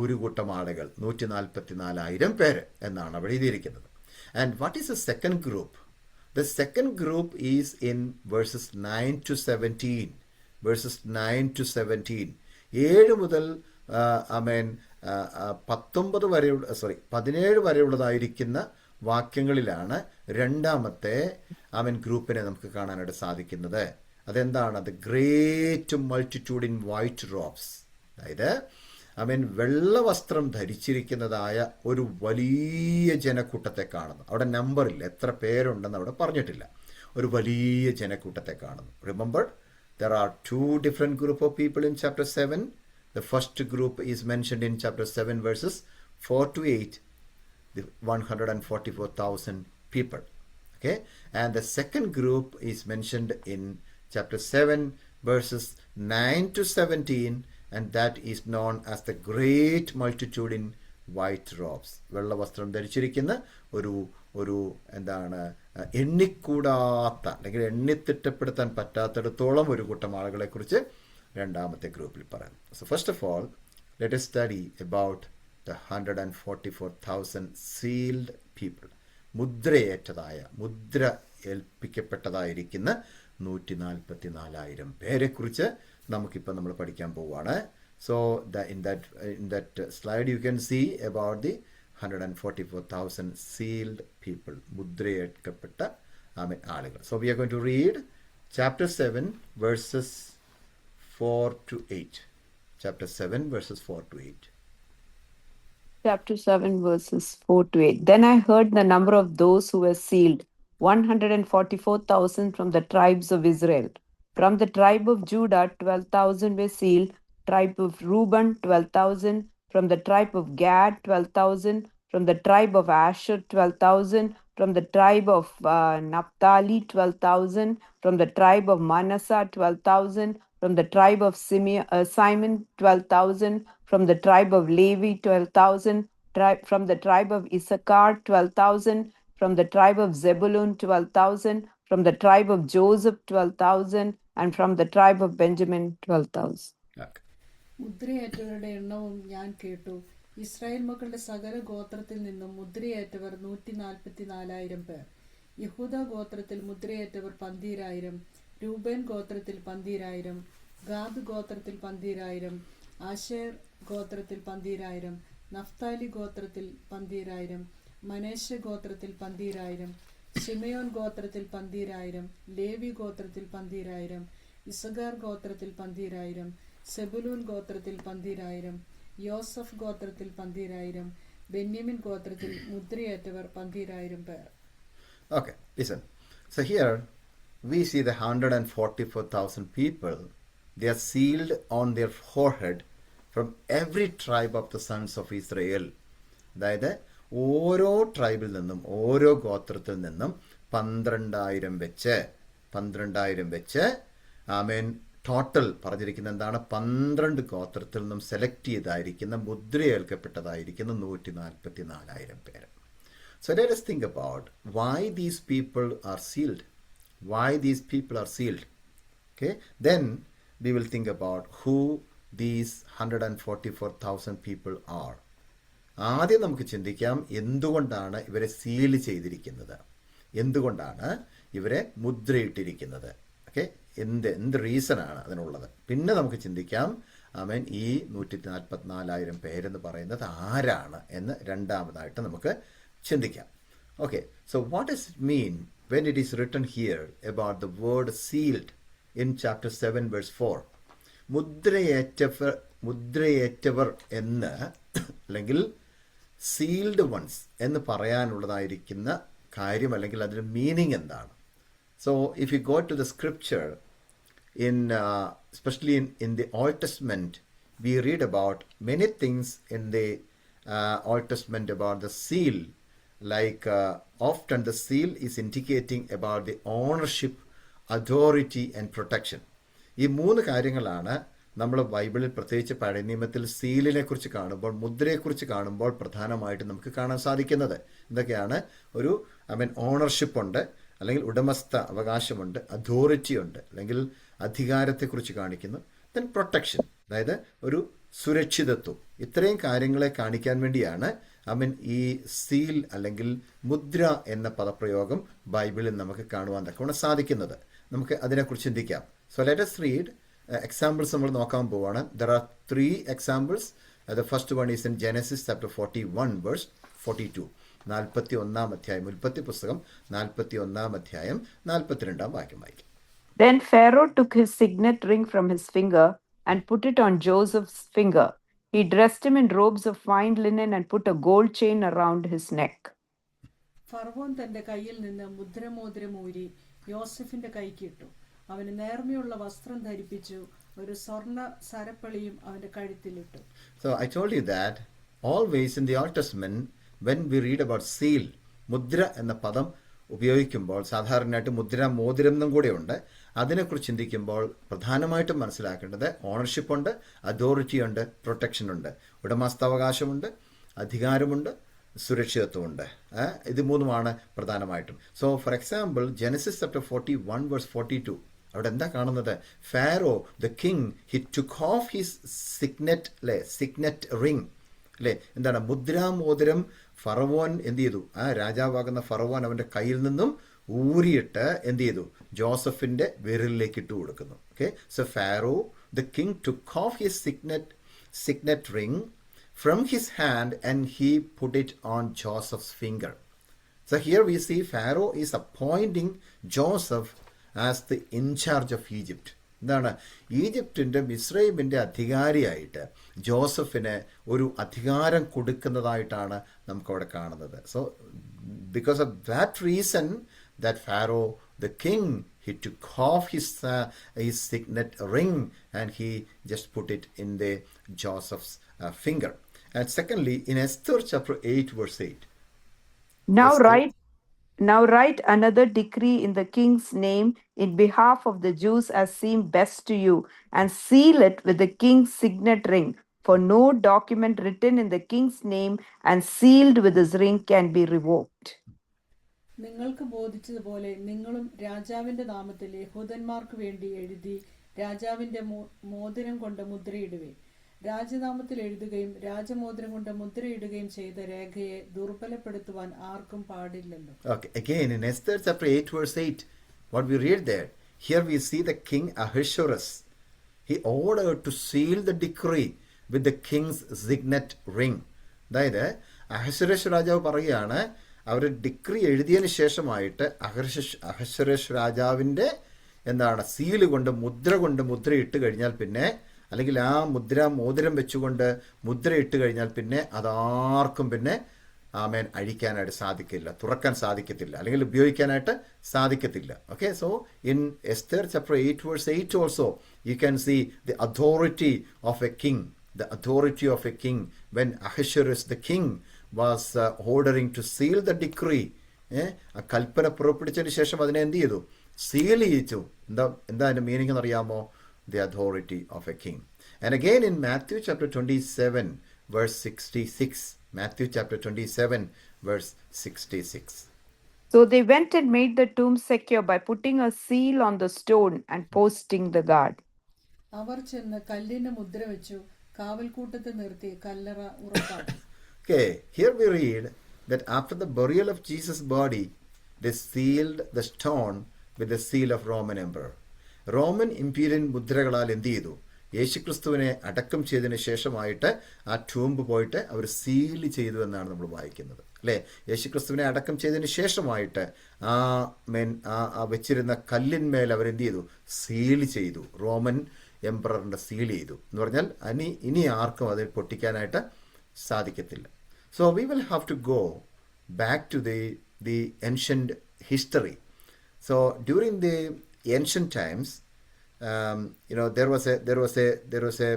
ഒരു കൂട്ടം ആളുകൾ, 144,000 പേര് എന്നാണ് അവിടെ എഴുതിയിരിക്കുന്നത്. And what is A second group? The second group is in verses 9 to 17. Verses 9 to 17. 7 മുതൽ 17 വരെയുള്ളതായിരിക്കുന്ന വാക്യങ്ങളിലാണ് രണ്ടാമത്തെ ഗ്രൂപ്പിനെ നമുക്ക് കാണാനായിട്ട് സാധിക്കുന്നത്. അതെന്താണ്? The great multitude in white robes. അതായത് വെള്ള വസ്ത്രം ധരിച്ചിരിക്കുന്നതായ ഒരു വലിയ ജനക്കൂട്ടത്തെ കാണുന്നു. അവിടെ നമ്പറില്ല, എത്ര പേരുണ്ടെന്ന് അവിടെ പറഞ്ഞിട്ടില്ല. ഒരു വലിയ ജനക്കൂട്ടത്തെ കാണുന്നു. Remember, there are two different group of people in chapter 7. The first group is mentioned in chapter 7 verses 4 to 8, the 144,000 people. Okay, and the second group is mentioned in chapter 7 verses 9 to 17, and that is known as the great multitude in white robes. വെള്ള വസ്ത്രം ധരിച്ചിരിക്കുന്ന ഒരു എന്താണ്, എണ്ണിക്കൂടാത്ത അല്ലെങ്കിൽ എണ്ണിത്തിട്ടപ്പെടുത്താൻ പറ്റാത്തിടത്തോളം ഒരു കൂട്ടം ആളുകളെ കുറിച്ച് രണ്ടാമത്തെ ഗ്രൂപ്പിൽ പറയുന്നു. So first of all let us study about the 144,000 sealed people. മുദ്രയേറ്റതായ, മുദ്ര ഏൽപ്പിക്കപ്പെട്ടതായിരിക്കുന്ന 144,000 പേരെക്കുറിച്ച് നമുക്കിപ്പോൾ നമ്മൾ പഠിക്കാൻ പോവുകയാണ്. So in that slide you can see about the 144,000 sealed people, മുദ്രയേൽക്കപ്പെട്ട ആളുകൾ. So we are going to read chapter 7 verses 4 to 8. Chapter 7 verses 4 to 8. Chapter 7, verses 4 to 8. Then I heard the number of those who were sealed, 144,000 from the tribes of Israel. From the tribe of Judah, 12,000 were sealed. Tribe of Reuben, 12,000. From the tribe of Gad, 12,000. From the tribe of Asher, 12,000. From the tribe of Naphtali, 12,000. From the tribe of Manasseh, 12,000. From the tribe of Simon, 12,000. From the tribe of Levi, 12,000. From the tribe of Issachar, 12,000. From the tribe of Zebulun, 12,000. From the tribe of Joseph, 12,000. And from the tribe of Benjamin, 12,000. Okay. മുദ്രയേറ്റവരുടെ എണ്ണവും ഞാൻ കേട്ടു. Israel മക്കളുടെ സകല ഗോത്രത്തിൽ നിന്നും മുദ്രയേറ്റവർ 144,000 പേർ. യഹൂദ ഗോത്രത്തിൽ മുദ്രയേറ്റവർ 12,000. രൂബേൻ ഗോത്രത്തിൽ 12,000. ഗാദ് ഗോത്രത്തിൽ 12,000. ആശേർ ഗോത്രത്തിൽ 12,000. നഫ്താലി ഗോത്രത്തിൽ 12,000. മനേശെ ഗോത്രത്തിൽ 12,000. ശിമയോൻ ഗോത്രത്തിൽ 12,000. ലേവി ഗോത്രത്തിൽ 12,000. ഇസഗാർ ഗോത്രത്തിൽ 12,000. സെബുലൂൻ ഗോത്രത്തിൽ 12,000. യോസഫ് ഗോത്രത്തിൽ 12,000. ബെന്യാമിൻ ഗോത്രത്തിൽ മുദ്രയേറ്റവർ 12,000 പേർ. Okay, listen. So here we see the 144,000 people. They are sealed on their forehead from every tribe of the sons of Israel. അതായത് ഓരോ ട്രൈബിൽ നിന്നും, ഓരോ ഗോത്രത്തിൽ നിന്നും 12,000 വെച്ച് ടോട്ടൽ പറഞ്ഞിരിക്കുന്ന എന്താണ്, 12 ഗോത്രത്തിൽ നിന്നും സെലക്ട് ചെയ്തായിരിക്കുന്ന, മുദ്രയേൽക്കപ്പെട്ടതായിരിക്കുന്ന 144,000 പേര്. So let us think about why these people are sealed. Why these people are sealed. Okay, then we will think about who these 144,000 people are. ആദ്യം നമുക്ക് ചിന്തിക്കാം, എന്തുകൊണ്ടാണ് ഇവരെ സീൽ ചെയ്തിരിക്കുന്നത്, എന്തുകൊണ്ടാണ് ഇവരെ മുദ്രയിട്ടിരിക്കുന്നത്. ഓക്കെ, എന്ത് റീസണാണ് അതിനുള്ളത്. പിന്നെ നമുക്ക് ചിന്തിക്കാം, ഈ 144,000 പേരെന്ന് പറയുന്നത് ആരാണ് എന്ന് രണ്ടാമതായിട്ട് നമുക്ക് ചിന്തിക്കാം. Okay, so what does it mean when it is written here about the word sealed in chapter 7 verse 4? മുദ്രയേറ്റവർ എന്ന് അല്ലെങ്കിൽ സീൽഡ് വൺസ് എന്ന് പറയാനുള്ളതായിരിക്കുന്ന കാര്യം അല്ലെങ്കിൽ അതിൻ്റെ മീനിങ് എന്താണ്? So if you go to the scripture especially in the Old Testament, we read about many things in the Old Testament about the seal. Like often the seal is indicating about the ownership, authority and protection. ഈ 3 കാര്യങ്ങളാണ് നമ്മൾ ബൈബിളിൽ, പ്രത്യേകിച്ച് പഴയ നിയമത്തിൽ സീലിനെ കുറിച്ച് കാണുമ്പോൾ, മുദ്രയെക്കുറിച്ച് കാണുമ്പോൾ പ്രധാനമായിട്ട് നമുക്ക് കാണാൻ സാധിക്കുന്നത്. എന്തൊക്കെയാണ്? ഒരു ഓണർഷിപ്പ് ഉണ്ട്, അല്ലെങ്കിൽ ഉടമസ്ഥ അവകാശമുണ്ട്, അതോറിറ്റി ഉണ്ട്, അല്ലെങ്കിൽ അധികാരത്തെക്കുറിച്ച് കാണിക്കുന്നു. ദെൻ പ്രൊട്ടക്ഷൻ, അതായത് ഒരു സുരക്ഷിതത്വം. ഇത്രയും കാര്യങ്ങളെ കാണിക്കാൻ വേണ്ടിയാണ് ഈ സീൽ അല്ലെങ്കിൽ മുദ്ര എന്ന പദപ്രയോഗം ബൈബിളിൽ നമുക്ക് കാണുവാൻ തക്കവണ്ണം സാധിക്കുന്നത്. നമുക്ക് അതിനെക്കുറിച്ച് ചിന്തിക്കാം. So let us read examples നമ്മൾ നോക്കാൻ പോവുകയാണ്. There are 3 examples. The first one is in Genesis chapter 41 verse 42. 41-ാം അധ്യായം, ഉൽപ്പത്തി പുസ്തകം 41-ാം അധ്യായം 42-ാം വാക്യം വായിക്കും. Then Pharaoh took his signet ring from his finger and put it on Joseph's finger. He dressed him in robes of fine linen and put a gold chain around his neck. ഫറവോൻ തന്റെ കയ്യിൽ നിന്ന് മുദ്രമോതിരം ഊരി യോസഫിന്റെ കൈക്കിട്ടു. അവന് നേർമയുള്ള വസ്ത്രം ധരിപ്പിച്ചു, ഒരു സ്വർണ്ണ സരപ്പളിയും അവന്റെ കഴുത്തിലിട്ടു. So I told you that always in the Old Testament when we read about seal, മുദ്ര എന്ന പദം ഉപയോഗിക്കുമ്പോൾ സാധാരണയായിട്ട് മുദ്ര മോതിരം എന്നും കൂടെ ഉണ്ട്. അതിനെക്കുറിച്ച് ചിന്തിക്കുമ്പോൾ പ്രധാനമായിട്ടും മനസ്സിലാക്കേണ്ടത് ഓണർഷിപ്പ് ഉണ്ട്, അതോറിറ്റി ഉണ്ട്, പ്രൊട്ടക്ഷൻ ഉണ്ട്, ഉടമസ്ഥാവകാശമുണ്ട്, അധികാരമുണ്ട്, സുരക്ഷിതത്വമുണ്ട്. ഇത് മൂന്നുമാണ് പ്രധാനമായിട്ടും. So for example Genesis chapter 41 verse 42 അവിടെ എന്താ കാണുന്നത്? Pharaoh the king he took off his signet അല്ലേ, സിഗ്നെറ്റ് റിംഗ് അല്ലേ, എന്താണ് മുദ്രാമോതിരം ഫറവോൻ എന്ത് ചെയ്തു? രാജാവാകുന്ന ഫറവോൻ അവൻ്റെ കയ്യിൽ നിന്നും ഊരിയിട്ട് എന്ത് ചെയ്തു? ജോസഫിൻ്റെ വിരലിലേക്ക് ഇട്ട് കൊടുക്കുന്നു. Okay, so Pharaoh the king took off his signet ring from his hand and he put it on Joseph's finger. So here we see Pharaoh is appointing Joseph as the in charge of Egypt. എന്താണ്? ഈജിപ്തിൻ്റെ മിസ്രൈമിൻ്റെ അധികാരിയായിട്ട് ജോസഫിന് ഒരു അധികാരം കൊടുക്കുന്നതായിട്ടാണ് നമുക്കവിടെ കാണുന്നത്. So because of that reason that Pharaoh the king he took off his signet ring and he just put it in the Joseph's finger. And secondly, in Esther chapter 8 verse 8. Now write another decree in the king's name in behalf of the Jews as seemed best to you, and seal it with the king's signet ring. For no document written in the king's name and sealed with his ring can be revoked. നിങ്ങൾക്ക് ബോധിച്ചതുപോലെ നിങ്ങളും രാജാവിന്റെ നാമത്തിൽ യഹൂദന്മാർക്ക് വേണ്ടി എഴുതി രാജാവിന്റെ മോതിരം കൊണ്ട് മുദ്രയിടുകയും രാജനാമത്തിൽ എഴുതുകയും രാജമോതിരം കൊണ്ട് മുദ്രയിടുകയും ചെയ്ത രേഖയെ ദുർബലപ്പെടുത്തുവാൻ ആർക്കും പാടില്ലല്ലോ. Okay, again in Esther chapter 8 verse 8, what we read there, here we see the king Ahasuerus. He ordered to seal the decree with the king's signet ring. അതായത് അഹശ്വേരോഷ് രാജാവ് പറയുകയാണ്, അവർ ഡിക്രി എഴുതിയതിന് ശേഷമായിട്ട് അഹശ്വേരോഷ് രാജാവിൻ്റെ എന്താണ് സീല് കൊണ്ട് മുദ്രയിട്ട് കഴിഞ്ഞാൽ പിന്നെ, അല്ലെങ്കിൽ ആ മോതിരം വെച്ചുകൊണ്ട് മുദ്രയിട്ട് കഴിഞ്ഞാൽ പിന്നെ അതാർക്കും പിന്നെ ആമേൻ അഴിക്കാനായിട്ട് സാധിക്കില്ല, തുറക്കാൻ സാധിക്കത്തില്ല, അല്ലെങ്കിൽ ഉപയോഗിക്കാനായിട്ട് സാധിക്കത്തില്ല. Okay, so in Esther chapter 8 verse 8 also you can see the authority of a king, the authority of a king when Ahasuerus the king was ordering to seal the decree. ആ കൽപ്പന പുറപ്പെടുവിച്ചതിന് ശേഷം അതിനെ എന്ത് ചെയ്തു? സീൽ ചെയ്യിച്ചു. എന്താ അതിൻ്റെ meaning എന്നറിയാമോ? The authority of a king. And again in Matthew chapter 27 verse 66. Matthew chapter 27 verse 66. So they went and made the tomb secure by putting a seal on the stone and posting the guard. അവർ ചെന്ന് കല്ലിന് മുദ്ര വെച്ചു, കാവൽക്കൂട്ടത്തെ നിർത്തി കല്ലറ ഉറപ്പാക്കി. Okay, here we read that after the burial of Jesus' body, they sealed the stone with the seal of Roman emperor. Roman imperial മുദ്രകളാൽ എന്ത് ചെയ്തു? യേശുക്രിസ്തുവിനെ അടക്കം ചെയ്തതിന് ശേഷമായിട്ട് ആ ടൂമ്പ് പോയിട്ട് അവർ സീൽ ചെയ്തു എന്നാണ് നമ്മൾ വായിക്കുന്നത്, അല്ലേ? യേശുക്രിസ്തുവിനെ അടക്കം ചെയ്തതിന് ശേഷമായിട്ട് ആ വെച്ചിരുന്ന കല്ലിന്മേൽ അവരെന്ത് ചെയ്തു? സീൽ ചെയ്തു. റോമൻ എംപററിൻ്റെ സീൽ ചെയ്തു എന്ന് പറഞ്ഞാൽ ഇനി ആർക്കും അത് പൊട്ടിക്കാനായിട്ട് സാധിക്കത്തില്ല. So we will have to go back to the ancient history. So during the ancient times, there was a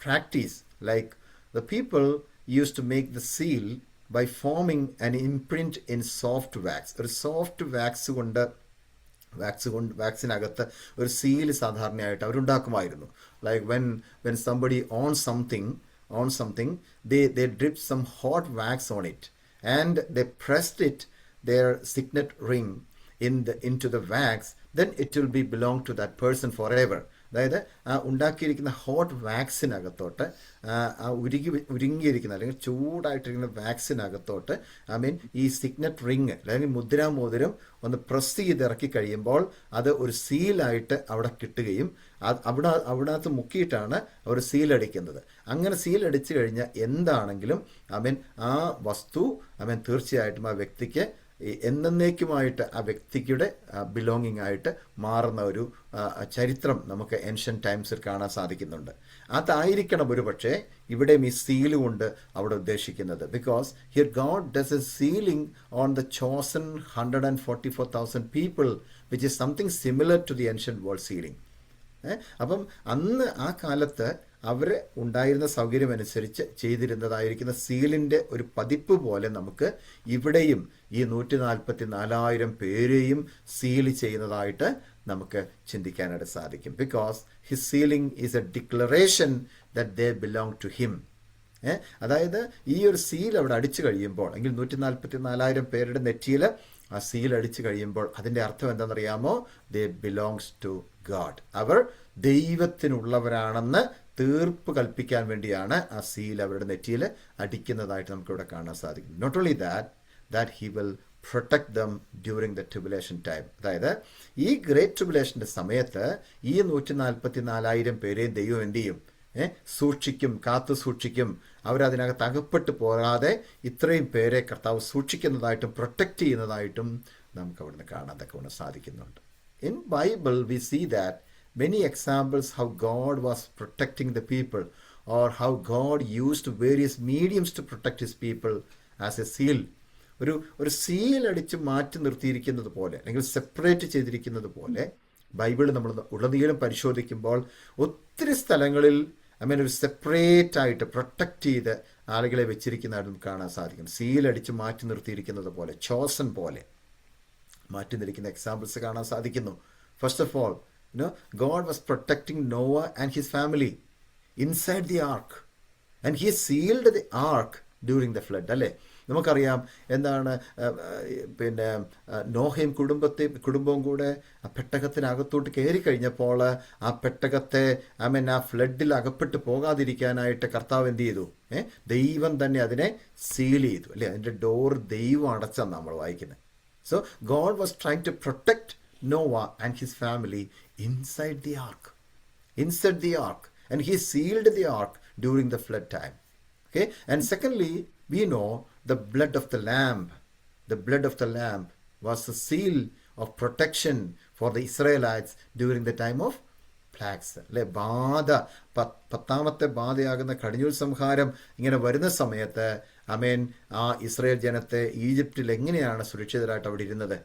practice, like the people used to make the seal by forming an imprint in soft wax. ഒരു soft വാക്സിനകത്ത് ഒരു seal സാധാരണയായിട്ട് അവരുണ്ടാക്കുമായിരുന്നു. Like when somebody owns something, they dripped some hot wax on it and they pressed their signet ring into the wax, then it will be belong to that person forever. അതായത് ആ ഉണ്ടാക്കിയിരിക്കുന്ന hot വാക്സിനകത്തോട്ട് ഉരുങ്ങിയിരിക്കുന്ന അല്ലെങ്കിൽ ചൂടായിട്ടിരിക്കുന്ന വാക്സിനകത്തോട്ട് ഈ Signet ring അല്ലെങ്കിൽ മുദ്രാമോതിരം ഒന്ന് press ചെയ്ത് ഇറക്കി കഴിയുമ്പോൾ അത് ഒരു സീലായിട്ട് അവിടെ കിട്ടുകയും അവിടത്ത് മുക്കിയിട്ടാണ് അവർ സീലടിക്കുന്നത്. അങ്ങനെ സീലടിച്ചു കഴിഞ്ഞാൽ എന്താണെങ്കിലും ആ വസ്തു തീർച്ചയായിട്ടും ആ വ്യക്തിക്ക് എന്നേക്കുമായിട്ട് ആ വ്യക്തിയുടെ ബിലോങ്ങിങ് ആയിട്ട് മാറുന്ന ഒരു ചരിത്രം നമുക്ക് ഏൻഷ്യൻ ടൈംസിൽ കാണാൻ സാധിക്കുന്നുണ്ട്. അതായിരിക്കണം ഒരു പക്ഷേ ഇവിടെയും ഈ സീല് കൊണ്ട് അവിടെ ഉദ്ദേശിക്കുന്നത്. Because here God does a sealing on the chosen 144,000 people which is something similar to the ancient world sealing. അപ്പം അന്ന് ആ കാലത്ത് അവർ ഉണ്ടായിരുന്ന സൗകര്യം അനുസരിച്ച് ചെയ്തിരുന്നതായിരിക്കുന്ന സീലിൻ്റെ ഒരു പതിപ്പ് പോലെ നമുക്ക് ഇവിടെയും ഈ 144,000 പേരെയും സീൽ ചെയ്യുന്നതായിട്ട് നമുക്ക് ചിന്തിക്കാനായിട്ട് സാധിക്കും. Because his sealing is a declaration that they belong to him. അതായത് ഈ ഒരു സീൽ അവിടെ അടിച്ചു കഴിയുമ്പോൾ, എങ്കിൽ 144,000 പേരുടെ നെറ്റിയിൽ ആ സീൽ അടിച്ചു കഴിയുമ്പോൾ അതിൻ്റെ അർത്ഥം എന്താണെന്നറിയാമോ? ദേ ബിലോങ്സ് ടു ഗാഡ്. അവർ ദൈവത്തിനുള്ളവരാണെന്ന് തീർപ്പ് കൽപ്പിക്കാൻ വേണ്ടിയാണ് ആ സീൽ അവരുടെ നെറ്റിയിൽ അടിക്കുന്നതായിട്ട് നമുക്കിവിടെ കാണാൻ സാധിക്കും. Not only that he will protect them during the tribulation time. അതായത് ഈ ഗ്രേറ്റ് ട്രിബുലേഷൻ്റെ സമയത്ത് ഈ 144,000 പേരെയും ദൈവം എന്ത് ചെയ്യും? സൂക്ഷിക്കും, കാത്തു സൂക്ഷിക്കും. അവരതിനകത്ത് അകപ്പെട്ട് പോകാതെ ഇത്രയും പേരെ കർത്താവ് സൂക്ഷിക്കുന്നതായിട്ടും പ്രൊട്ടക്റ്റ് ചെയ്യുന്നതായിട്ടും നമുക്ക് അവിടുന്ന് കാണാൻ തക്കവണ്ണം സാധിക്കുന്നുണ്ട്. In Bible we see that many examples how God was protecting the people, or how God used various mediums to protect his people as a seal. ഒരു സീൽ അടിച്ച് മാറ്റി നിർത്തിയിരിക്കുന്നത് പോലെ, അല്ലെങ്കിൽ സെപ്പറേറ്റ് ചെയ്തിരിക്കുന്നത് പോലെ ബൈബിൾ നമ്മൾ ഉടനീളം പരിശോധിക്കുമ്പോൾ ഒത്തിരി സ്ഥലങ്ങളിൽ ഒരു സെപ്പറേറ്റ് ആയിട്ട് പ്രൊട്ടക്റ്റ് ചെയ്ത് ആളുകളെ വെച്ചിരിക്കുന്നതായിട്ട് നമുക്ക് കാണാൻ സാധിക്കും. സീൽ അടിച്ച് മാറ്റി നിർത്തിയിരിക്കുന്നത് പോലെ, ചോസൻ പോലെ മാറ്റി നിർത്തിയിരിക്കുന്ന എക്സാമ്പിൾസ് കാണാൻ സാധിക്കുന്നു. First of all, God was protecting Noah and his family inside the ark, and he sealed the ark during the flood. അല്ലേ? നമുക്കറിയാം എന്താണ് പിന്നെ നോഹയും കുടുംബവും കൂടെ ആ പെട്ടകത്തിനകത്തോട്ട് കയറി കഴിഞ്ഞപ്പോൾ ആ പെട്ടകത്തെ ആ ഫ്ലഡിൽ അകപ്പെട്ട് പോകാതിരിക്കാനായിട്ട് കർത്താവ് എന്ത് ചെയ്തു? ദൈവം തന്നെ അതിനെ സീൽ ചെയ്തു. അല്ലേ? അതിൻ്റെ ഡോർ ദൈവം അടച്ചാണ് നമ്മൾ വായിക്കുന്നത്. So God was trying to protect Noah and his family inside the ark, and he sealed the ark during the flood time. Okay, and secondly, we know the blood of the lamb was the seal of protection for the Israelites during the time of plagues. അല്ലെ? ബാധ, 10ാമത്തെ ബാധയാകുന്ന കടിഞ്ഞൂൽ സംഹാരം ഇങ്ങനെ വരുന്ന സമയത്ത് ആ Israel ജനത്തെ ഈജിപ്തിൽ എങ്ങനെയാണ് സുരക്ഷിതരായിട്ട് അവിടെ ഇരുന്നത്?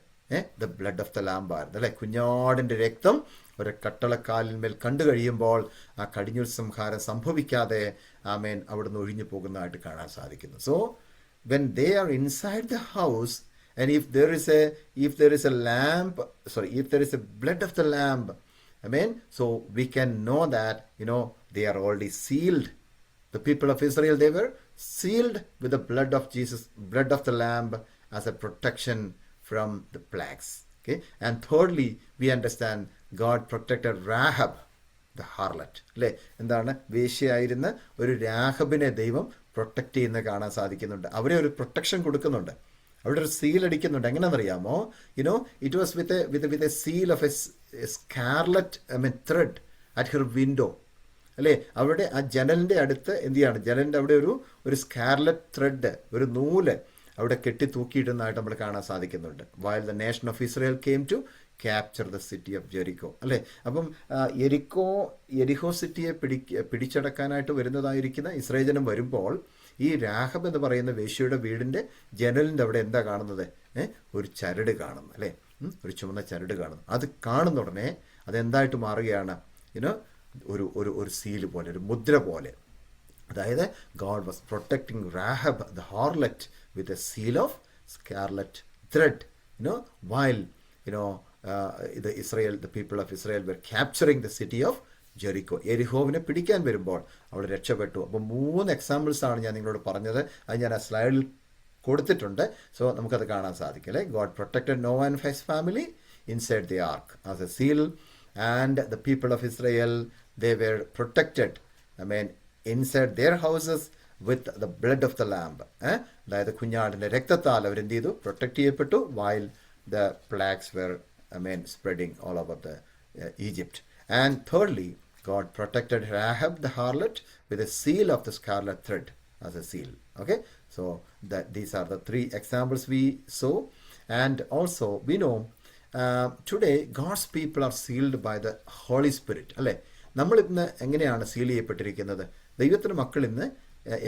The blood of the lamb ആയിരുന്നു. അല്ലെ? കുഞ്ഞാടിൻ്റെ രക്തം ഒരു കട്ടളക്കാലിന്മേൽ കണ്ടു കഴിയുമ്പോൾ ആ കടിഞ്ഞൂൽ സംഹാരം സംഭവിക്കാതെ അവിടുന്ന് ഒഴിഞ്ഞു പോകുന്നതായിട്ട് കാണാൻ സാധിക്കുന്നു. So when they are inside the house, and if there is A lamb, if there is a blood of the lamb, so we can know that they are already sealed. The people of Israel, they were sealed with the blood of Jesus, blood of the lamb, as a protection from the plagues. Okay, and thirdly, we understand God protected Rahab the harlot. അല്ലേ? എന്താണ്? വേശ്യയായിരുന്ന ഒരു രാഹബിനെ ദൈവം protect ചെയ്യുന്ന കാണാൻ സാധിക്കുന്നുണ്ട്. അവരെ ഒരു protection കൊടുക്കുന്നുണ്ട്, അവിടെ ഒരു സീൽ അടിക്കുന്നുണ്ട്. എങ്ങനെയാണെന്നറിയാമോ? It was with a seal of a scarlet thread at her window. അല്ലേ? അവിടെ ആ ജനലിൻ്റെ അടുത്ത് എന്ത് ചെയ്യാണ്? ജനലിൻ്റെ അവിടെ ഒരു സ്കാർലറ്റ് ത്രെഡ്, ഒരു നൂല് അവിടെ കെട്ടി തൂക്കിയിടുന്നതായിട്ട് നമ്മൾ കാണാൻ സാധിക്കുന്നുണ്ട്. While the nation of Israel came to capture the city of Jericho. അല്ലേ? അപ്പം എരിഹോ സിറ്റിയെ പിടിച്ചടക്കാനായിട്ട് വരുന്നതായിരിക്കുന്ന ഇസ്രായേൽ ജനം വരുമ്പോൾ ഈ രാഹബ് എന്ന് പറയുന്ന വേശ്യയുടെ വീടിൻ്റെ ജനലിൻ്റെ അവിടെ എന്താ കാണുന്നത്? ഒരു ചരട് കാണുന്നു. അല്ലേ? ഒരു ചുമന്ന ചരട് കാണുന്നു. അത് കാണുന്ന ഉടനെ അതെന്തായിട്ട് മാറുകയാണ്? ഒരു സീല് പോലെ, ഒരു മുദ്ര പോലെ. അതായത് God was protecting Rahab the harlot with a seal of scarlet thread, while the people of Israel were capturing the city of Jericho. എരിഹോവിനെ പിടിക്കാൻ വരുമ്പോൾ അവിടെ രക്ഷപ്പെട്ടു. അപ്പോൾ 3 എക്സാമ്പിൾസ് ആണ് ഞാൻ നിങ്ങളോട് പറഞ്ഞത്. അത് ഞാൻ ആ സ്ലൈഡിൽ കൊടുത്തിട്ടുണ്ട്. സോ നമുക്കത് കാണാൻ സാധിക്കും. അല്ലേ? God protected Noah and his family inside the ark as a seal, and the people of Israel, they were protected inside their houses with the blood of the lamb. അതായത് കുഞ്ഞാടിൻ്റെ രക്തത്താൽ അവരെന്ത് ചെയ്തു? പ്രൊട്ടക്റ്റ് ചെയ്യപ്പെട്ടു. while the plagues were spreading all over the Egypt. And thirdly, God protected Rahab the harlot with a seal of the scarlet thread as a seal. Okay, so these are the 3 examples we saw. And also we know today God's people are sealed by the Holy Spirit. അല്ലേ? നമ്മൾ ഇന്ന് എങ്ങനെയാണ് seal ചെയ്യപ്പെട്ടിരിക്കുന്നത്? ദൈവത്തിൻ്റെ മക്കൾ ഇന്ന്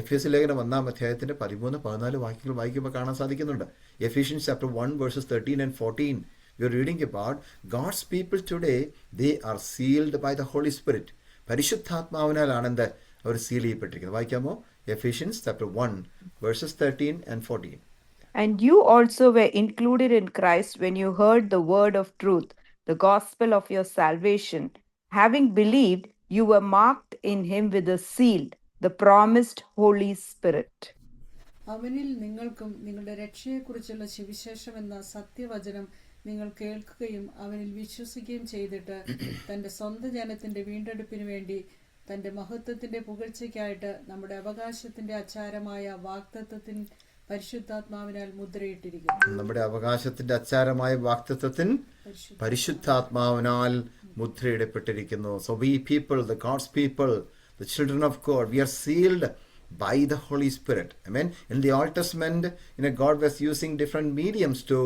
എഫേസ്യ ലേഖനം 1-ാം അധ്യായത്തിൻ്റെ 13-14 വാക്യങ്ങൾ വായിക്കുമ്പോൾ കാണാൻ സാധിക്കുന്നുണ്ട്. Ephesians chapter 1 verses 13 and 14, we are reading about God's people today, they are sealed by the Holy Spirit. പരിശുദ്ധാത്മാവിനാലാണ് എന്ത് അവർ seal ചെയ്യപ്പെട്ടിരിക്കുന്നത്. വായിക്കാമോ? Ephesians chapter 1 verses 13 and 14. And you also were included in Christ when you heard the word of truth, the gospel of your salvation. Having believed, you were marked in him with a seal, the promised Holy Spirit. അവനിൽ നിങ്ങൾക്കും നിങ്ങളുടെ രക്ഷയെക്കുറിച്ചുള്ള സുവിശേഷം എന്ന സത്യവചനം നിങ്ങൾ കേൾക്കുകയും അവനിൽ വിശ്വസിക്കുകയും ചെയ്തിട്ട് തന്റെ സ്വന്തം ജനത്തിന്റെ വീണ്ടെടുപ്പിന് വേണ്ടി തന്റെ മഹത്വത്തിന്റെ പുകഴ്ചയ്ക്കായിട്ട് നമ്മുടെ അവകാശത്തിന്റെ അച്ചാരമായ വാഗ്ദത്തത്തിൻ പരിശുദ്ധാത്മാവിനാൽ മുദ്രയിട്ടിരിക്കുന്നു. നമ്മുടെ അവകാശത്തിന്റെ അച്ചാരമായ വാഗ്ദത്തത്തിൻ പരിശുദ്ധാത്മാവിനാൽ മുദ്രയിടപ്പെട്ടിരിക്കുന്നു. So we people, the God's people, the children of God, we are sealed by the Holy Spirit. Amen. In the Old Testament, God was using different mediums to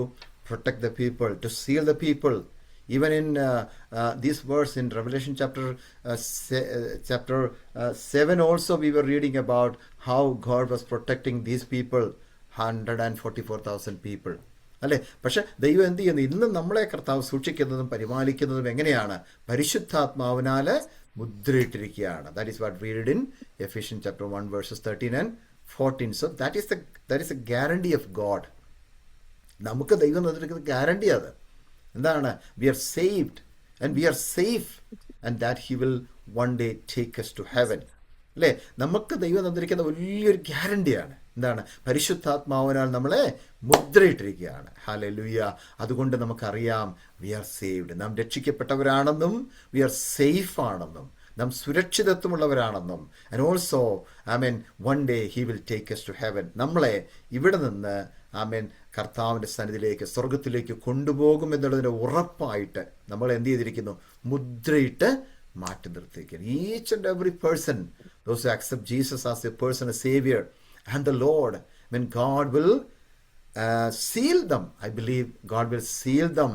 protect the people, to seal the people. Even in this verse in Revelation chapter 7 also, we were reading about how God was protecting these people, 144,000 people. അല്ലേ? പക്ഷെ ദൈവം എന്ത് ചെയ്യുന്നു? ഇന്നും നമ്മളെ കർത്താവ് സൂക്ഷിക്കുന്നതും പരിപാലിക്കുന്നതും എങ്ങനെയാണ്? പരിശുദ്ധാത്മാവിനാൽ മുദ്രയിട്ടിരിക്കുകയാണ്. That is what we read in Ephesians chapter 1 verses 13 and 14. So that is the guarantee of God. നമുക്ക് ദൈവം തന്നിരിക്കുന്ന ഗ്യാരണ്ടി അത് എന്താണ്? We are saved and we are safe and that he will one day take us to heaven. അല്ലേ? നമുക്ക് ദൈവം തന്നിരിക്കുന്ന വലിയൊരു ഗ്യാരണ്ടിയാണ്. എന്താണ്? പരിശുദ്ധാത്മാവിനാൽ നമ്മളെ മുദ്രയിട്ടിരിക്കുകയാണ്. ഹല്ലേലൂയ. അതുകൊണ്ട് നമുക്കറിയാം we are saved. നാം രക്ഷിക്കപ്പെട്ടവരാണെന്നും we are safe ആണെന്നും നാം സുരക്ഷിതത്വമുള്ളവരാണെന്നും and also one day he will take us to heaven. നമ്മളെ ഇവിടെ നിന്ന് കർത്താവിൻ്റെ സന്നിധിയിലേക്ക് സ്വർഗത്തിലേക്ക് കൊണ്ടുപോകും എന്നുള്ളതിൻ്റെ ഉറപ്പായിട്ട് നമ്മൾ എന്ത് ചെയ്തിരിക്കുന്നു? മുദ്രയിട്ട് മാറ്റി നിർത്തിയിരിക്കുന്നു. Each and every person, those who accept Jesus as a personal savior and the Lord, when God will seal them, I believe God will seal them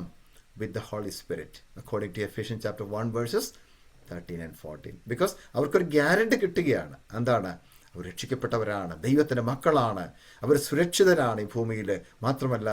with the Holy Spirit, according to Ephesians chapter 1 verses 13 and 14. Because അവർക്കൊരു guarantee കിട്ടുകയാണ്. എന്താണ്? അവർ രക്ഷിക്കപ്പെട്ടവരാണ്, ദൈവത്തിൻ്റെ മക്കളാണ്, അവർ സുരക്ഷിതരാണ് ഈ ഭൂമിയിൽ. മാത്രമല്ല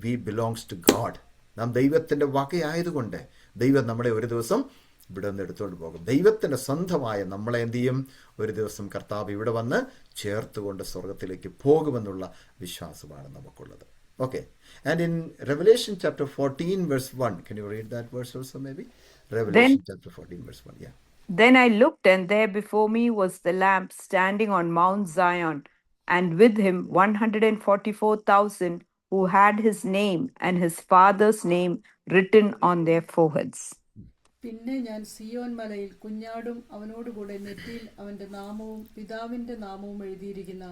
we belongs to God. നാം ദൈവത്തിൻ്റെ വകയായതുകൊണ്ട് ദൈവം നമ്മളെ ഒരു ദിവസം ഇവിടെ നിന്ന് എടുത്തുകൊണ്ട് പോകും. ദൈവത്തിൻ്റെ സ്വന്തമായ നമ്മളെ എന്ത് ചെയ്യും? ഒരു ദിവസം കർത്താവ് ഇവിടെ വന്ന് ചേർത്തുകൊണ്ട് സ്വർഗത്തിലേക്ക് പോകുമെന്നുള്ള വിശ്വാസമാണ് നമുക്കുള്ളത്. Okay. And in Revelation chapter 14 verse 1, can you read that verse also maybe? Revelation chapter 14 verse 1, yeah. Then I looked, and there before me was the Lamb standing on Mount Zion, and with him 144,000 who had his name and his father's name written on their foreheads. പിന്നെ ഞാൻ സിയോൻ മലയിൽ കുഞ്ഞാടും അവനോടുകൂടെ നെറ്റിയിൽ അവന്റെ നാമവും പിതാവിന്റെ നാമവും എഴുതിയിരിക്കുന്ന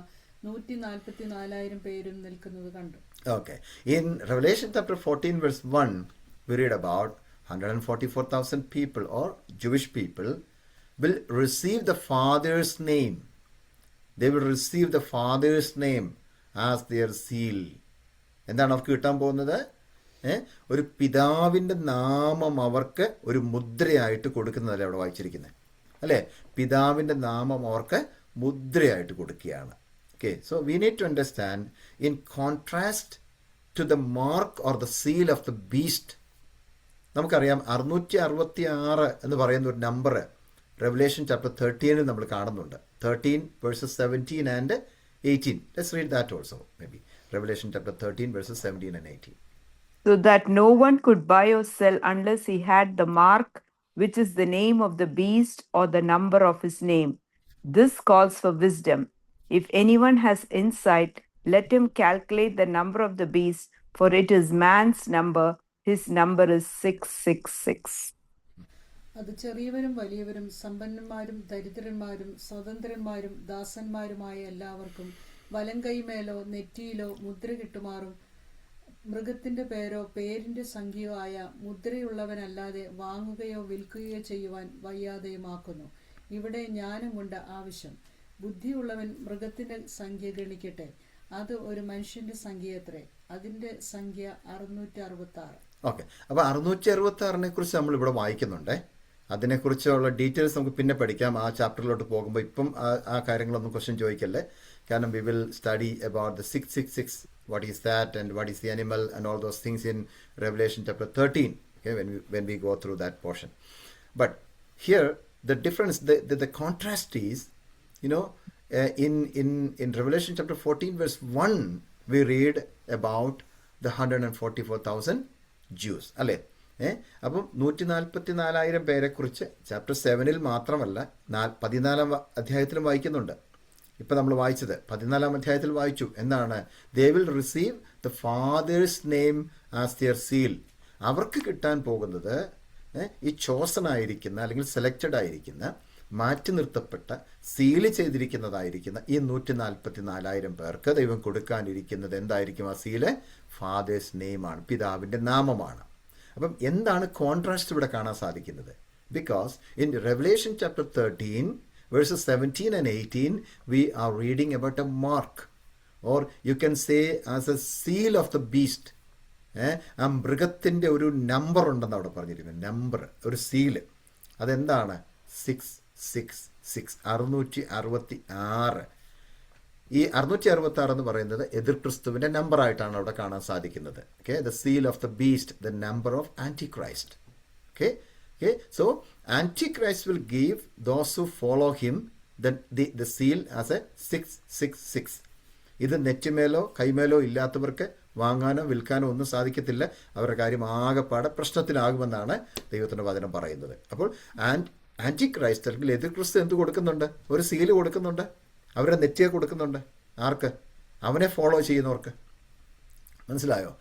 144,000 പേരും നിൽക്കുന്നത് കണ്ടു. Okay. In Revelation chapter 14 verse 1, we read about 144,000 people or Jewish people will receive the Father's name. They will receive the Father's name as their seal. എന്താണ് അവർക്ക് കിട്ടാൻ പോകുന്നത്? ഒരു പിതാവിൻ്റെ നാമം അവർക്ക് ഒരു മുദ്രയായിട്ട് കൊടുക്കുന്നതല്ലേ അവിടെ വായിച്ചിരിക്കുന്നത്, അല്ലേ? പിതാവിൻ്റെ നാമം അവർക്ക് മുദ്രയായിട്ട് കൊടുക്കുകയാണ്. Okay, so we need to understand, in contrast to the mark or the seal of the beast, നമുക്കറിയാം 666 എന്ന് പറയുന്ന ഒരു നമ്പർ Revelation chapter 13 നമ്മൾ കാണുന്നുണ്ട്. 13 verses 17 and 18. Let's read that also maybe. Revelation chapter 13 verses 17 and 18. So that no one could buy or sell unless he had the mark, which is the name of the beast or the number of his name. This calls for wisdom. If anyone has insight, let him calculate the number of the beast, for it is man's number. His number is 666. അത് ചെറിയവരും വലിയവരും സമ്പന്നന്മാരും ദരിദ്രന്മാരും സ്വതന്ത്രന്മാരും ദാസന്മാരുമായ എല്ലാവർക്കും വലങ്കൈമേലോ നെറ്റിയിലോ മുദ്ര കിട്ടുമാറും മൃഗത്തിന്റെ പേരോ പേരിന്റെ സംഖ്യയോ ആയ മുദ്രയുള്ളവനല്ലാതെ വാങ്ങുകയോ വിൽക്കുകയോ ചെയ്യുവാൻ വയ്യാതെയുമാക്കുന്നു. ഇവിടെ ജ്ഞാനമുണ്ട് ആവശ്യം. ബുദ്ധിയുള്ളവൻ മൃഗത്തിന്റെ സംഖ്യ ഗണിക്കട്ടെ. അത് ഒരു മനുഷ്യന്റെ സംഖ്യയത്രേ. അതിന്റെ സംഖ്യ 666. ഓക്കെ. അപ്പോൾ 666 കുറിച്ച് നമ്മളിവിടെ വായിക്കുന്നുണ്ട്. അതിനെക്കുറിച്ചുള്ള ഡീറ്റെയിൽസ് നമുക്ക് പിന്നെ പഠിക്കാം ആ ചാപ്റ്ററിലോട്ട് പോകുമ്പോൾ. ഇപ്പം ആ കാര്യങ്ങളൊന്നും ക്വസ്റ്റ്യൻ ചോദിക്കല്ലേ, കാരണം we will study about the 666, what is that and what is the animal and all those things in Revelation chapter 13, okay, when we go through that portion. But here the difference, the contrast is, you know, in Revelation chapter 14 verse 1 we read about the 144,000 Jews, അല്ലേ? അപ്പം 144,000 പേരെക്കുറിച്ച് chapter 7 മാത്രമല്ല 14 അധ്യായത്തിലും വായിക്കുന്നുണ്ട്. ഇപ്പം നമ്മൾ വായിച്ചത് 14 അധ്യായത്തിൽ വായിച്ചു. എന്താണ്? They will receive the father's name as their seal. അവർക്ക് കിട്ടാൻ പോകുന്നത് ഈ ചോസൺ ആയിരിക്കുന്ന അല്ലെങ്കിൽ സെലക്റ്റഡ് ആയിരിക്കുന്ന, മാറ്റി നിർത്തപ്പെട്ട, സീല് ചെയ്തിരിക്കുന്നതായിരിക്കുന്ന ഈ 144,000 പേർക്ക് ദൈവം കൊടുക്കാനിരിക്കുന്നത് എന്തായിരിക്കും? ആ സീല് ഫാദേഴ്സ് നെയിമാണ്, പിതാവിൻ്റെ നാമമാണ്. അപ്പം എന്താണ് കോൺട്രാസ്റ്റ് ഇവിടെ കാണാൻ സാധിക്കുന്നത്? Because in Revelation chapter 13 verses 17 and 18 we are reading about a mark, or you can say as a seal of the beast. ആ മൃഗത്തിൻ്റെ ഒരു നമ്പർ ഉണ്ടെന്ന് അവിടെ പറഞ്ഞിരിക്കുന്നത്. നമ്പർ, ഒരു സീല്. അതെന്താണ്? 666, 666. ഈ 666 എന്ന് പറയുന്നത് എതിർ ക്രിസ്തുവിൻ്റെ നമ്പറായിട്ടാണ് അവിടെ കാണാൻ സാധിക്കുന്നത്. Okay, the seal of the beast, the number of Antichrist. Okay, so Antichrist will give those who follow him the seal as a 666. ഇത് നെറ്റിമേലോ കൈമേലോ ഇല്ലാത്തവർക്ക് വാങ്ങാനോ വിൽക്കാനോ ഒന്നും സാധിക്കത്തില്ല. അവരുടെ കാര്യം ആകെപ്പാടെ പ്രശ്നത്തിലാകുമെന്നാണ് ദൈവത്തിൻ്റെ വചനം പറയുന്നത്. അപ്പോൾ ആൻറ്റിക്രൈസ്റ്റ് അല്ലെങ്കിൽ എതിർ ക്രിസ്തു എന്ത് കൊടുക്കുന്നുണ്ട്? ഒരു സീല് കൊടുക്കുന്നുണ്ട്. അവരുടെ നെറ്റിയെ കൊടുക്കുന്നുണ്ട്. ആർക്ക്? അവനെ ഫോളോ ചെയ്യുന്നവർക്ക്. മനസ്സിലായോ?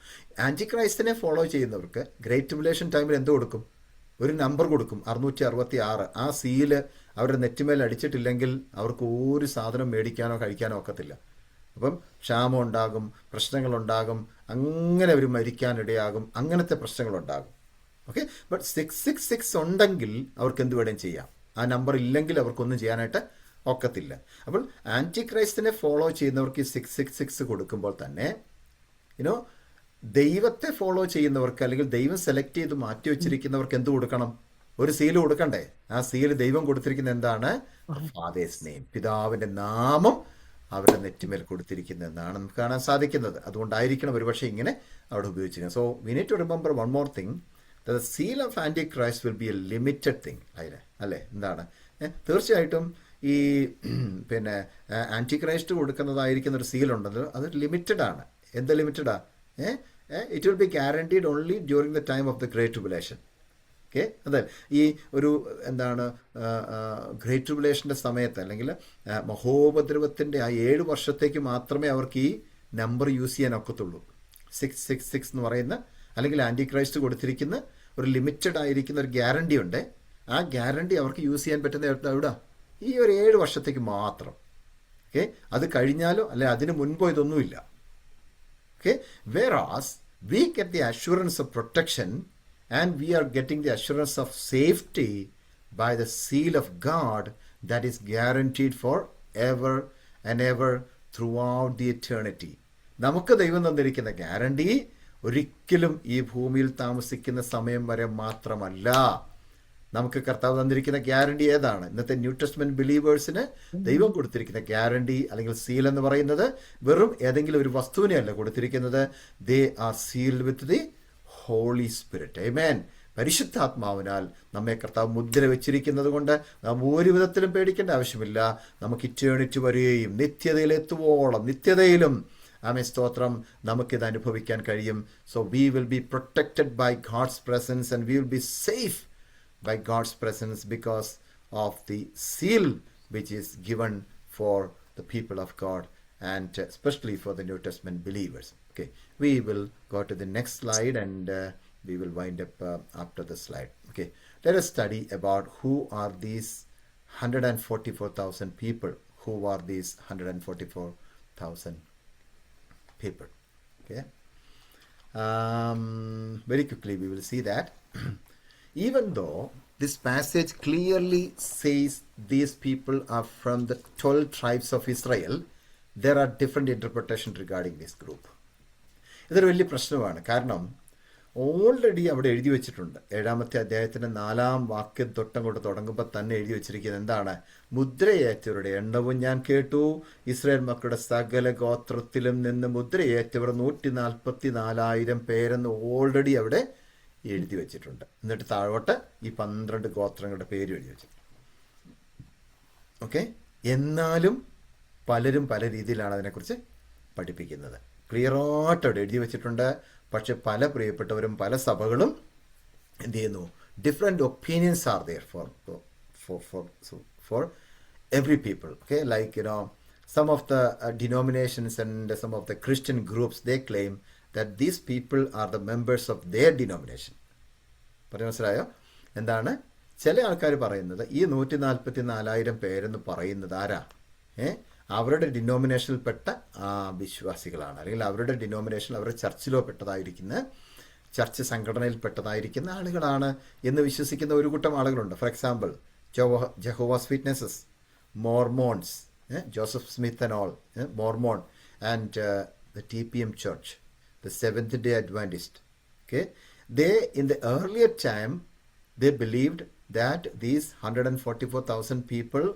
ആൻറ്റിക്രൈസ്റ്റിനെ ഫോളോ ചെയ്യുന്നവർക്ക് ഗ്രേറ്റ് ട്രിബുലേഷൻ ടൈമിൽ എന്ത് കൊടുക്കും? ഒരു നമ്പർ കൊടുക്കും, 666. ആ സീല് അവരുടെ നെറ്റിമേൽ അടിച്ചിട്ടില്ലെങ്കിൽ അവർക്ക് ഒരു സാധനം മേടിക്കാനോ കഴിക്കാനോ ഒക്കത്തില്ല. അപ്പം ക്ഷാമം ഉണ്ടാകും, പ്രശ്നങ്ങളുണ്ടാകും, അങ്ങനെ അവർ മരിക്കാനിടയാകും, അങ്ങനത്തെ പ്രശ്നങ്ങളുണ്ടാകും. ഓക്കെ, ബട്ട് 666 ഉണ്ടെങ്കിൽ അവർക്ക് എന്ത് വേണേലും ചെയ്യാം. ആ നമ്പർ ഇല്ലെങ്കിൽ അവർക്കൊന്നും ചെയ്യാനായിട്ട് ഒക്കത്തില്ല. അപ്പോൾ ആൻറ്റിക്രൈസ്റ്റിനെ ഫോളോ ചെയ്യുന്നവർക്ക് ഈ 666 കൊടുക്കുമ്പോൾ തന്നെ യുനോ ദൈവത്തെ ഫോളോ ചെയ്യുന്നവർക്ക് അല്ലെങ്കിൽ ദൈവം സെലക്ട് ചെയ്ത് മാറ്റി വെച്ചിരിക്കുന്നവർക്ക് എന്ത് കൊടുക്കണം? ഒരു സീല് കൊടുക്കണ്ടേ? ആ സീല് ദൈവം കൊടുത്തിരിക്കുന്നത് എന്താണ്? ഫാദേഴ്സ് നെയിം, പിതാവിൻ്റെ നാമം അവരുടെ നെറ്റിമേൽ കൊടുത്തിരിക്കുന്നതെന്നാണ് നമുക്ക് കാണാൻ സാധിക്കുന്നത്. അതുകൊണ്ടായിരിക്കണം ഒരുപക്ഷെ ഇങ്ങനെ അവിടെ ഉപയോഗിച്ചിരിക്കുന്നത്. So we need to remember one more thing, the seal of Antichrist will be a limited thing. അല്ലേ? എന്താണ്? തീർച്ചയായിട്ടും ഈ പിന്നെ ആൻറ്റി ക്രൈസ്റ്റ് കൊടുക്കുന്നതായിരിക്കുന്ന ഒരു സീലുണ്ടല്ലോ, അത് ലിമിറ്റഡ് ആണ്. എന്ത് ലിമിറ്റഡാ? it will be guaranteed only during the time of the Great Tribulation. Okay, അതെ, ഈ ഒരു എന്താണ് ഗ്രേറ്റ് ട്രിബുലേഷൻ്റെ സമയത്ത് അല്ലെങ്കിൽ മഹോപദ്രവത്തിൻ്റെ ആ 7 വർഷത്തേക്ക് മാത്രമേ അവർക്ക് ഈ നമ്പർ യൂസ് ചെയ്യാൻ ഒക്കത്തുള്ളൂ. 666 എന്ന് പറയുന്ന അല്ലെങ്കിൽ ആൻറ്റി ക്രൈസ്റ്റ് കൊടുത്തിരിക്കുന്ന ഒരു ലിമിറ്റഡ് ആയിരിക്കുന്ന ഒരു ഗ്യാരണ്ടി ഉണ്ട്. ആ ഗ്യാരണ്ടി അവർക്ക് യൂസ് ചെയ്യാൻ പറ്റുന്ന എവിടെ? ഈ ഒരു 7 വർഷത്തേക്ക് മാത്രം. ഓക്കെ, അത് കഴിഞ്ഞാലോ അല്ലെ അതിന് മുൻപോ ഇതൊന്നുമില്ല. Okay, whereas we get the assurance of protection and we are getting the assurance of safety by the seal of God that is guaranteed for ever and ever throughout the eternity. നമുക്ക് ദൈവം തന്നിരിക്കുന്ന guarantee ഒരിക്കലും ഈ ഭൂമിയിൽ താമസിക്കുന്ന സമയം വരെ മാത്രമല്ല. നമുക്ക് കർത്താവ് തന്നിരിക്കുന്ന ഗ്യാരണ്ടി ഏതാണ്? ഇന്നത്തെ ന്യൂ ടെസ്റ്റ്മെന്റ് ബിലീവേഴ്സിന് ദൈവം കൊടുത്തിരിക്കുന്ന ഗ്യാരണ്ടി അല്ലെങ്കിൽ സീൽ എന്ന് പറയുന്നത് വെറും ഏതെങ്കിലും ഒരു വസ്തുവിനെയല്ല കൊടുത്തിരിക്കുന്നത്. They are sealed with the Holy Spirit. ആമേൻ. പരിശുദ്ധാത്മാവിനാൽ നമ്മെ കർത്താവ് മുദ്ര വെച്ചിരിക്കുന്നത് കൊണ്ട് നാം ഒരു വിധത്തിലും പേടിക്കേണ്ട ആവശ്യമില്ല. നമുക്ക് ഇറ്റേണിറ്റി വരെയും നിത്യതയിലെത്തുവോളം നിത്യതയിലും ആമേൻ സ്തോത്രം നമുക്കിത് അനുഭവിക്കാൻ കഴിയും. So we will be protected by God's presence and we will be safe by God's presence because of the seal which is given for the people of God and especially for the New Testament believers. Okay, we will go to the next slide and we will wind up after the slide. Okay, let us study about who are these 144,000 people. Who are these 144,000 people? Okay, very quickly we will see that. Even though this passage clearly says these people are from the 12 tribes of Israel, there are different interpretations regarding this group. ഇതൊരു വലിയ പ്രശ്നമാണ്. കാരണം already അവിടെ എഴുതി വെച്ചിട്ടുണ്ട്. 7-ാമത്തെ അധ്യായത്തിൻ്റെ 4-ാം വാക്യം തൊട്ടങ്ങോട്ട് തുടങ്ങുമ്പോൾ തന്നെ എഴുതി വെച്ചിരിക്കുന്നത് എന്താണ്? മുദ്രയേറ്റവരുടെ എണ്ണവും ഞാൻ കേട്ടു. ഇസ്രായേൽ മക്കളുടെ സകല ഗോത്രത്തിലും നിന്ന് മുദ്രയേറ്റവർ 144,000 പേരെന്ന് ഓൾറെഡി അവിടെ എഴുതി വെച്ചിട്ടുണ്ട്. എന്നിട്ട് താഴോട്ട് ഈ 12 ഗോത്രങ്ങളുടെ പേര് എഴുതി വെച്ചിട്ടുണ്ട്. ഓക്കെ. എന്നാലും പലരും പല രീതിയിലാണ് അതിനെക്കുറിച്ച് പഠിപ്പിക്കുന്നത്. ക്ലിയറായിട്ട് അവിടെ എഴുതി വെച്ചിട്ടുണ്ട്. പക്ഷെ പല പ്രിയപ്പെട്ടവരും പല സഭകളും എന്ത് ചെയ്യുന്നു? Different opinions are there for every people. Okay, like some of the denominations and some of the Christian groups, they claim that these people are the members of their denomination. പറഞ്ഞു മനസ്സിലായോ? എന്താണ്? ചില ആൾക്കാർ പറയുന്നത് ഈ 144,000 പേരെന്ന് പറയുന്നത് ആരാ? അവരുടെ ഡിനോമിനേഷനിൽപ്പെട്ട വിശ്വാസികളാണ്, അല്ലെങ്കിൽ അവരുടെ ഡിനോമിനേഷൻ അവരുടെ ചർച്ചിലോ പെട്ടതായിരിക്കുന്ന, ചർച്ച് സംഘടനയിൽപ്പെട്ടതായിരിക്കുന്ന ആളുകളാണ് എന്ന് വിശ്വസിക്കുന്ന ഒരു കൂട്ടം ആളുകളുണ്ട്. For example, ജഹോവാസ് witnesses, Mormons, Joseph Smith and all, Mormon, and the TPM Church, the Seventh-day Adventist. Okay, they in the earlier time they believed that these 144,000 people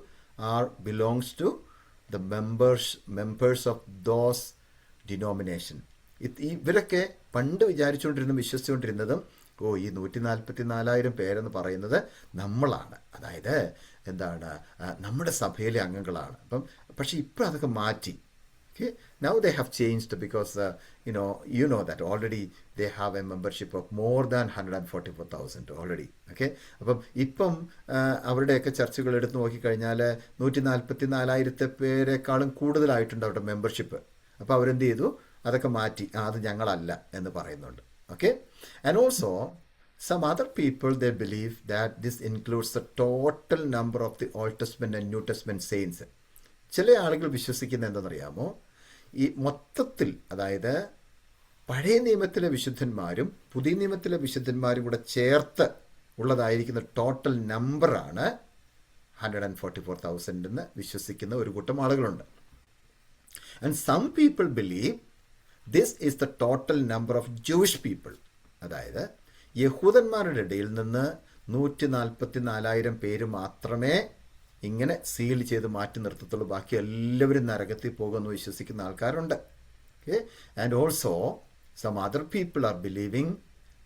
belongs to the members of those denomination. ഇവരൊക്കെ പണ്ട് വിശ്വസിച്ചുകൊണ്ടിരുന്നതും ഈ 144,000 പേരെന്ന് പറയുന്നത് നമ്മളാണ്, അതായത് എന്താണ്, നമ്മുടെ സഭയിലെ അംഗങ്ങളാണ്. പക്ഷെ ഇപ്പോൾ അതൊക്കെ മാറ്റി. Okay, now they have changed because you know that already they have a membership of more than 144,000 already. Okay, അപ്പം ഇപ്പം അവരുടെയൊക്കെ ചർച്ചകൾ എടുത്ത് നോക്കിക്കഴിഞ്ഞാൽ 144,000 പേരെക്കാളും കൂടുതലായിട്ടുണ്ട് അവരുടെ മെമ്പർഷിപ്പ്. അപ്പോൾ അവരെന്ത് ചെയ്തു? അതൊക്കെ മാറ്റി, അത് ഞങ്ങളല്ല എന്ന് പറയുന്നുണ്ട്. Okay, and also some other people, they believe that this includes the total number of the Old Testament and New Testament saints. ചില ആളുകൾ വിശ്വസിക്കുന്നത് എന്താണെന്നറിയാമോ? ഈ മൊത്തത്തിൽ, അതായത് പഴയ നിയമത്തിലെ വിശുദ്ധന്മാരും പുതിയ നിയമത്തിലെ വിശുദ്ധന്മാരും കൂടെ ചേർത്ത് ഉള്ളതായിരിക്കുന്ന ടോട്ടൽ നമ്പറാണ് 144,000 എന്ന് വിശ്വസിക്കുന്ന ഒരു കൂട്ടം ആളുകളുണ്ട്. And some people believe this is the total number of Jewish people. അതായത് യഹൂദന്മാരുടെ ഇടയിൽ നിന്ന് 144,000 പേര് മാത്രമേ ഇങ്ങനെ സീൽ ചെയ്ത് മാറ്റി നിർത്തത്തുള്ളൂ, ബാക്കി എല്ലാവരും നരകത്തിൽ പോകുമെന്ന് വിശ്വസിക്കുന്ന ആൾക്കാരുണ്ട്. Okay? And also some other people are believing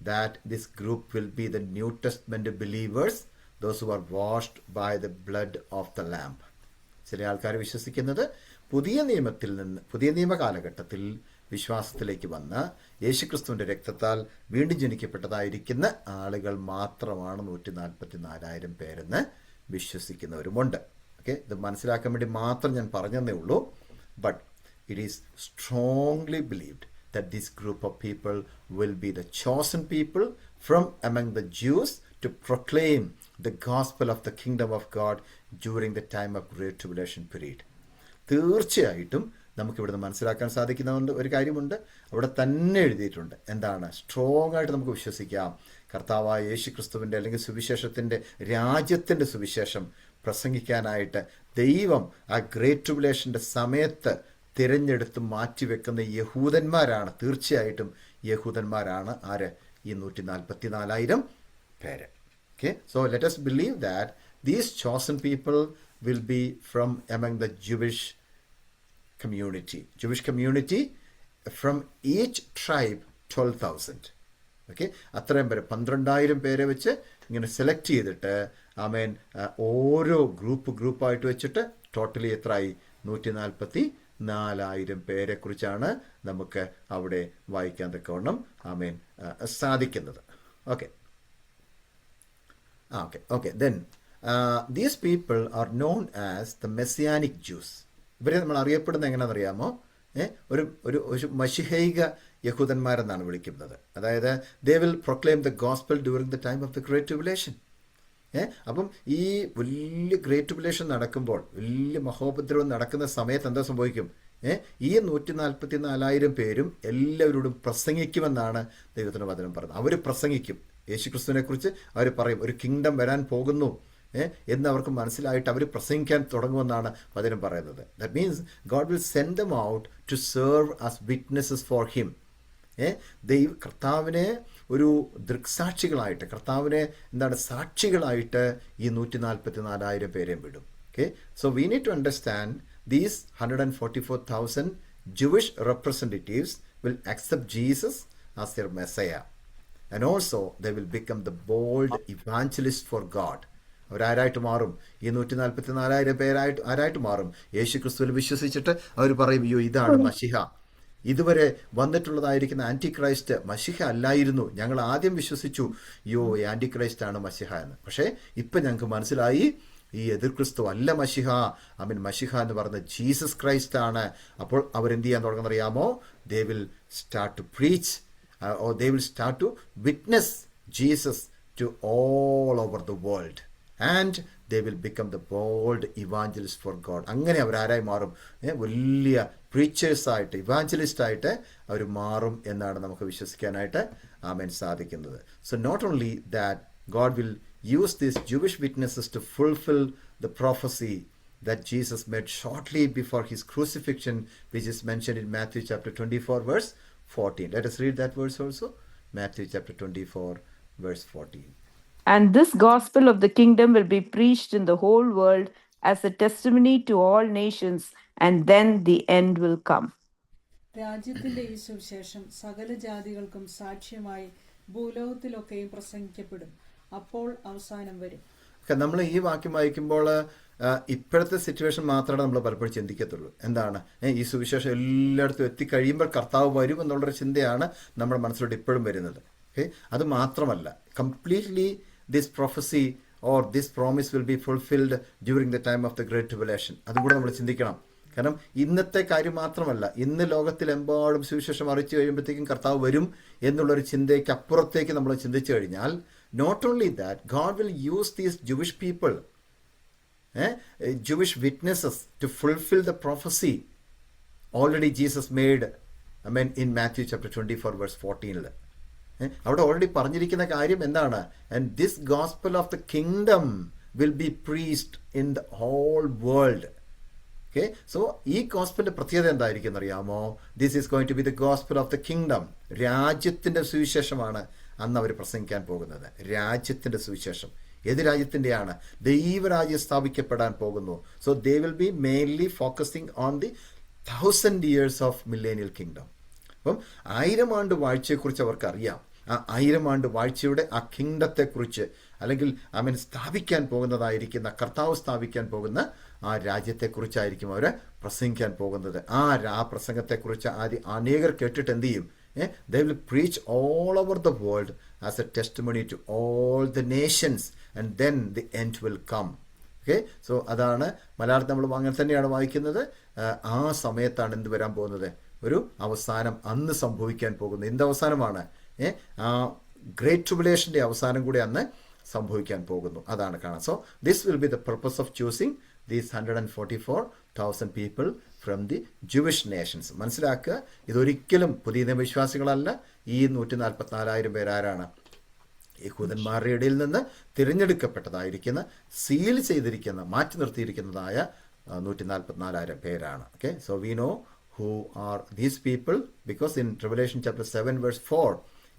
that this group will be the New Testament believers, those who are washed by the blood of the Lamb. ചില ആൾക്കാർ വിശ്വസിക്കുന്നത് പുതിയ നിയമ കാലഘട്ടത്തിൽ വിശ്വാസത്തിലേക്ക് വന്ന യേശുക്രിസ്തുവിൻ്റെ രക്തത്താൽ വീണ്ടും ജനിക്കപ്പെട്ടതായിരിക്കുന്ന ആളുകൾ മാത്രമാണ് 144,000 പേരെന്ന് വിശ്വസിക്കുന്നവരുമുണ്ട്. ഓക്കെ, ഇത് മനസ്സിലാക്കാൻ വേണ്ടി മാത്രം ഞാൻ പറഞ്ഞതേ ഉള്ളൂ. But it is strongly believed that this group of people will be the chosen people from among the Jews to proclaim the gospel of the kingdom of God during the time of Great Tribulation period. തീർച്ചയായിട്ടും നമുക്കിവിടുന്ന് മനസ്സിലാക്കാൻ സാധിക്കുന്ന ഒരു കാര്യമുണ്ട്, അവിടെ തന്നെ എഴുതിയിട്ടുണ്ട്. എന്താണ്? Strong ആയിട്ട് നമുക്ക് വിശ്വസിക്കാം, കർത്താവായ യേശു ക്രിസ്തുവിൻ്റെ അല്ലെങ്കിൽ സുവിശേഷത്തിൻ്റെ, രാജ്യത്തിൻ്റെ സുവിശേഷം പ്രസംഗിക്കാനായിട്ട് ദൈവം ആ ഗ്രേറ്റ് ട്രിബുലേഷൻ്റെ സമയത്ത് തിരഞ്ഞെടുത്ത് മാറ്റിവെക്കുന്ന യഹൂദന്മാരാണ്. തീർച്ചയായിട്ടും യഹൂദന്മാരാണ് ആര്? ഈ 144,000 പേര്. Okay, so let us believe that these chosen people will be from among the Jewish community from each tribe 12,000. Okay, അത്രയും പേര് 12,000 പേരെ വെച്ച് ഇങ്ങനെ സെലക്ട് ചെയ്തിട്ട് ആമേൻ ഓരോ ഗ്രൂപ്പായിട്ട് വെച്ചിട്ട് ടോട്ടലി എത്രയായി? 144,000 പേരെക്കുറിച്ചാണ് നമുക്ക് അവിടെ വായിക്കാൻ തക്കവണ്ണം ആമേൻ സാധിക്കുന്നത്. Okay, then these people are known as the Messianic Jews. ഇവരെ നമ്മൾ അറിയപ്പെടുന്നത് എങ്ങനെയാണെന്നറിയാമോ? ഒരു മശിഹൈക യഹൂദന്മാരെന്നാണ് വിളിക്കുന്നത്. അതായത് they will proclaim the gospel during the time of the Great Tribulation. അപ്പം ഈ വലിയ ഗ്രേറ്റ് ട്രിബുലേഷൻ നടക്കുമ്പോൾ, വലിയ മഹോപദ്രവം നടക്കുന്ന സമയത്ത് എന്താ സംഭവിക്കും? ഈ 144,000 പേരും എല്ലാവരോടും പ്രസംഗിക്കുമെന്നാണ് ദൈവത്തിൻ്റെ വചനം പറയുന്നത്. അവർ പ്രസംഗിക്കും, യേശുക്രിസ്തുവിനെ കുറിച്ച് അവർ പറയും, ഒരു കിങ്ഡം വരാൻ പോകുന്നു എന്ന് അവർക്ക് മനസ്സിലായിട്ട് അവർ പ്രസംഗിക്കാൻ തുടങ്ങുമെന്നാണ് വചനം പറയുന്നത്. That means God will send them out to serve as witnesses for him. കർത്താവിനെ ഒരു ദൃക്സാക്ഷികളായിട്ട്, കർത്താവിനെ സാക്ഷികളായിട്ട് ഈ 144,000 പേരെയും വിടും. Okay, so we need to understand these 144,000 Jewish representatives will accept Jesus as their Messiah, and also they will become the bold evangelists for God. അവരാരായിട്ട് മാറും? ഈ 144,000 പേരായിട്ട് ആരായിട്ട് മാറും? യേശു ക്രിസ്തുവിൽ വിശ്വസിച്ചിട്ട് അവർ പറയും, അയ്യോ ഇതാണ് മശിഹ, ഇതുവരെ വന്നിട്ടുള്ളതായിരിക്കുന്ന ആൻറ്റി ക്രൈസ്റ്റ് മശിഹ അല്ലായിരുന്നു, ഞങ്ങൾ ആദ്യം വിശ്വസിച്ചു അയ്യോ ആൻറ്റി ക്രൈസ്റ്റ് ആണ് മശിഹ എന്ന്. പക്ഷേ ഇപ്പം ഞങ്ങൾക്ക് മനസ്സിലായി ഈ എതിർ ക്രിസ്തു അല്ല മശിഹ, മശിഹ എന്ന് പറയുന്നത് ജീസസ് ക്രൈസ്റ്റ് ആണ്. അപ്പോൾ അവരെന്ത് ചെയ്യാൻ തുടങ്ങുന്നറിയാമോ? They will start to preach or they will start to witness Jesus to all over the world, and they will become the bold evangelists for God. അങ്ങനെ അവരാരായി മാറും? വലിയ പ്രീച്ചേഴ്സായിട്ട്, ഇവാഞ്ചലിസ്റ്റായിട്ട് അവർ മാറും എന്നാണ് നമുക്ക് വിശ്വസിക്കാനായിട്ട് സാധിക്കുന്നത്. So not only that God will use these Jewish witnesses to fulfill the prophecy that Jesus made shortly before his crucifixion, which is mentioned in Matthew chapter 24 verse 14. Let us read that verse also. Matthew chapter 24 verse 14. And this gospel of the kingdom will be preached in the whole world as a testimony to all nations, and then the end will come. രാജ്യത്തിന്റെ ഈ സുവിശേഷം സകല ജാതികൾക്കും സാക്ഷ്യമായി ഭൂലോകത്തിലൊക്കെയും പ്രസംഗിക്കപ്പെടും, അപ്പോൾ അവസാനം വരും. നമ്മൾ ഈ വാക്യം വായിക്കുമ്പോൾ ഇപ്പോഴത്തെ സിറ്റുവേഷൻ മാത്രമേ നമ്മൾ പലപ്പോഴും ചിന്തിക്കത്തുള്ളൂ. എന്താണ്? ഈ സുവിശേഷം എല്ലായിടത്തും എത്തിക്കഴിയുമ്പോൾ കർത്താവ് വരും എന്നുള്ളൊരു ചിന്തയാണ് നമ്മുടെ മനസ്സിലോട്ട് ഇപ്പോഴും വരുന്നത്. അത് മാത്രമല്ല, completely this prophecy or this promise will be fulfilled during the time of the great tribulation. അതും കൂടെ നമ്മൾ ചിന്തിക്കണം. കാരണം ഇന്നത്തെ കാര്യം മാത്രമല്ല, ഇന്ന് ലോകത്തിലെമ്പാടും സുവിശേഷം അറിയിച്ചു കഴിയുമ്പോഴത്തേക്കും കർത്താവ് വരും എന്നുള്ളൊരു ചിന്തയ്ക്ക് അപ്പുറത്തേക്ക് നമ്മൾ ചിന്തിച്ചു കഴിഞ്ഞാൽ, not only that, God will use these Jewish people, Jewish witnesses to fulfill the prophecy already Jesus made, in Matthew chapter 24 verse 14. അവിടെ ഓൾറെഡി പറഞ്ഞിരിക്കുന്ന കാര്യം എന്താണ്? And this gospel of the kingdom will be preached in the whole world. Okay, so ഈ ഗോസ്പലിന്റെ പ്രത്യേകത എന്തായിരിക്കും എന്നറിയാമോ? This is going to be the gospel of the kingdom. രാജ്യത്തിന്റെ സുവിശേഷമാണ് അന്ന് അവർ പ്രസംഗിക്കാൻ പോകുന്നത്. രാജ്യത്തിന്റെ സുവിശേഷം. ഏത് രാജ്യത്തിൻ്റെയാണ്? ദൈവരാജ്യം സ്ഥാപിക്കപ്പെടാൻ പോകുന്നു. So they will be mainly focusing on the 1000 years of millennial kingdom. അപ്പം 1000 ആണ്ട് വാഴ്ചയെക്കുറിച്ച് അവർക്കറിയാം. ആ 1000 ആണ്ട് വാഴ്ചയുടെ ആ കിങ്ഡത്തെക്കുറിച്ച്, അല്ലെങ്കിൽ സ്ഥാപിക്കാൻ പോകുന്നതായിരിക്കുന്ന, കർത്താവ് സ്ഥാപിക്കാൻ പോകുന്ന ആ രാജ്യത്തെക്കുറിച്ചായിരിക്കും അവർ പ്രസംഗിക്കാൻ പോകുന്നത്. ആ പ്രസംഗത്തെക്കുറിച്ച് അനേകർ കേട്ടിട്ട് എന്ത് ചെയ്യും? They will preach all over the world as a testimony to all the nations, and then the end will come. Okay, so അതാണ് മലയാളത്തിൽ നമ്മൾ അങ്ങനെ തന്നെയാണ് വായിക്കുന്നത്. ആ സമയത്താണ് എന്ത് വരാൻ പോകുന്നത്? ഒരു അവസാനം അന്ന് സംഭവിക്കാൻ പോകുന്നു. എന്ത് അവസാനമാണ്? ആ ഗ്രേറ്റ് ട്രിബുലേഷൻ്റെ അവസാനം കൂടി അന്ന് സംഭവിക്കാൻ പോകുന്നു. അതാണ് കാണാം. So this will be the purpose of choosing these 144,000 people from the Jewish nations. മനസ്സിലാക്കുക, ഇതൊരിക്കലും പുതിയ നിയമവിശ്വാസികളല്ല. ഈ 144,000 പേരാരാണ്? യഹൂദന്മാരുടെ ഇടയിൽ നിന്ന് തിരഞ്ഞെടുക്കപ്പെട്ടതായിരിക്കുന്ന, സീൽ ചെയ്തിരിക്കുന്ന, മാറ്റി നിർത്തിയിരിക്കുന്നതായ 144,000 പേരാണ്. Okay, so we know who are these people, because in Revelation chapter 7 verse 4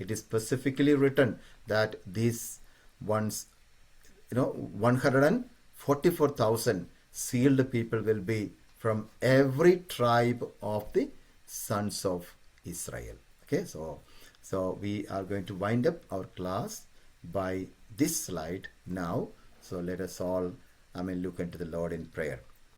it is specifically written that these ones, 144,000 sealed people will be from every tribe of the sons of Israel. Okay, so we are going to wind up our class by this slide now. So let us all look into the Lord in prayer.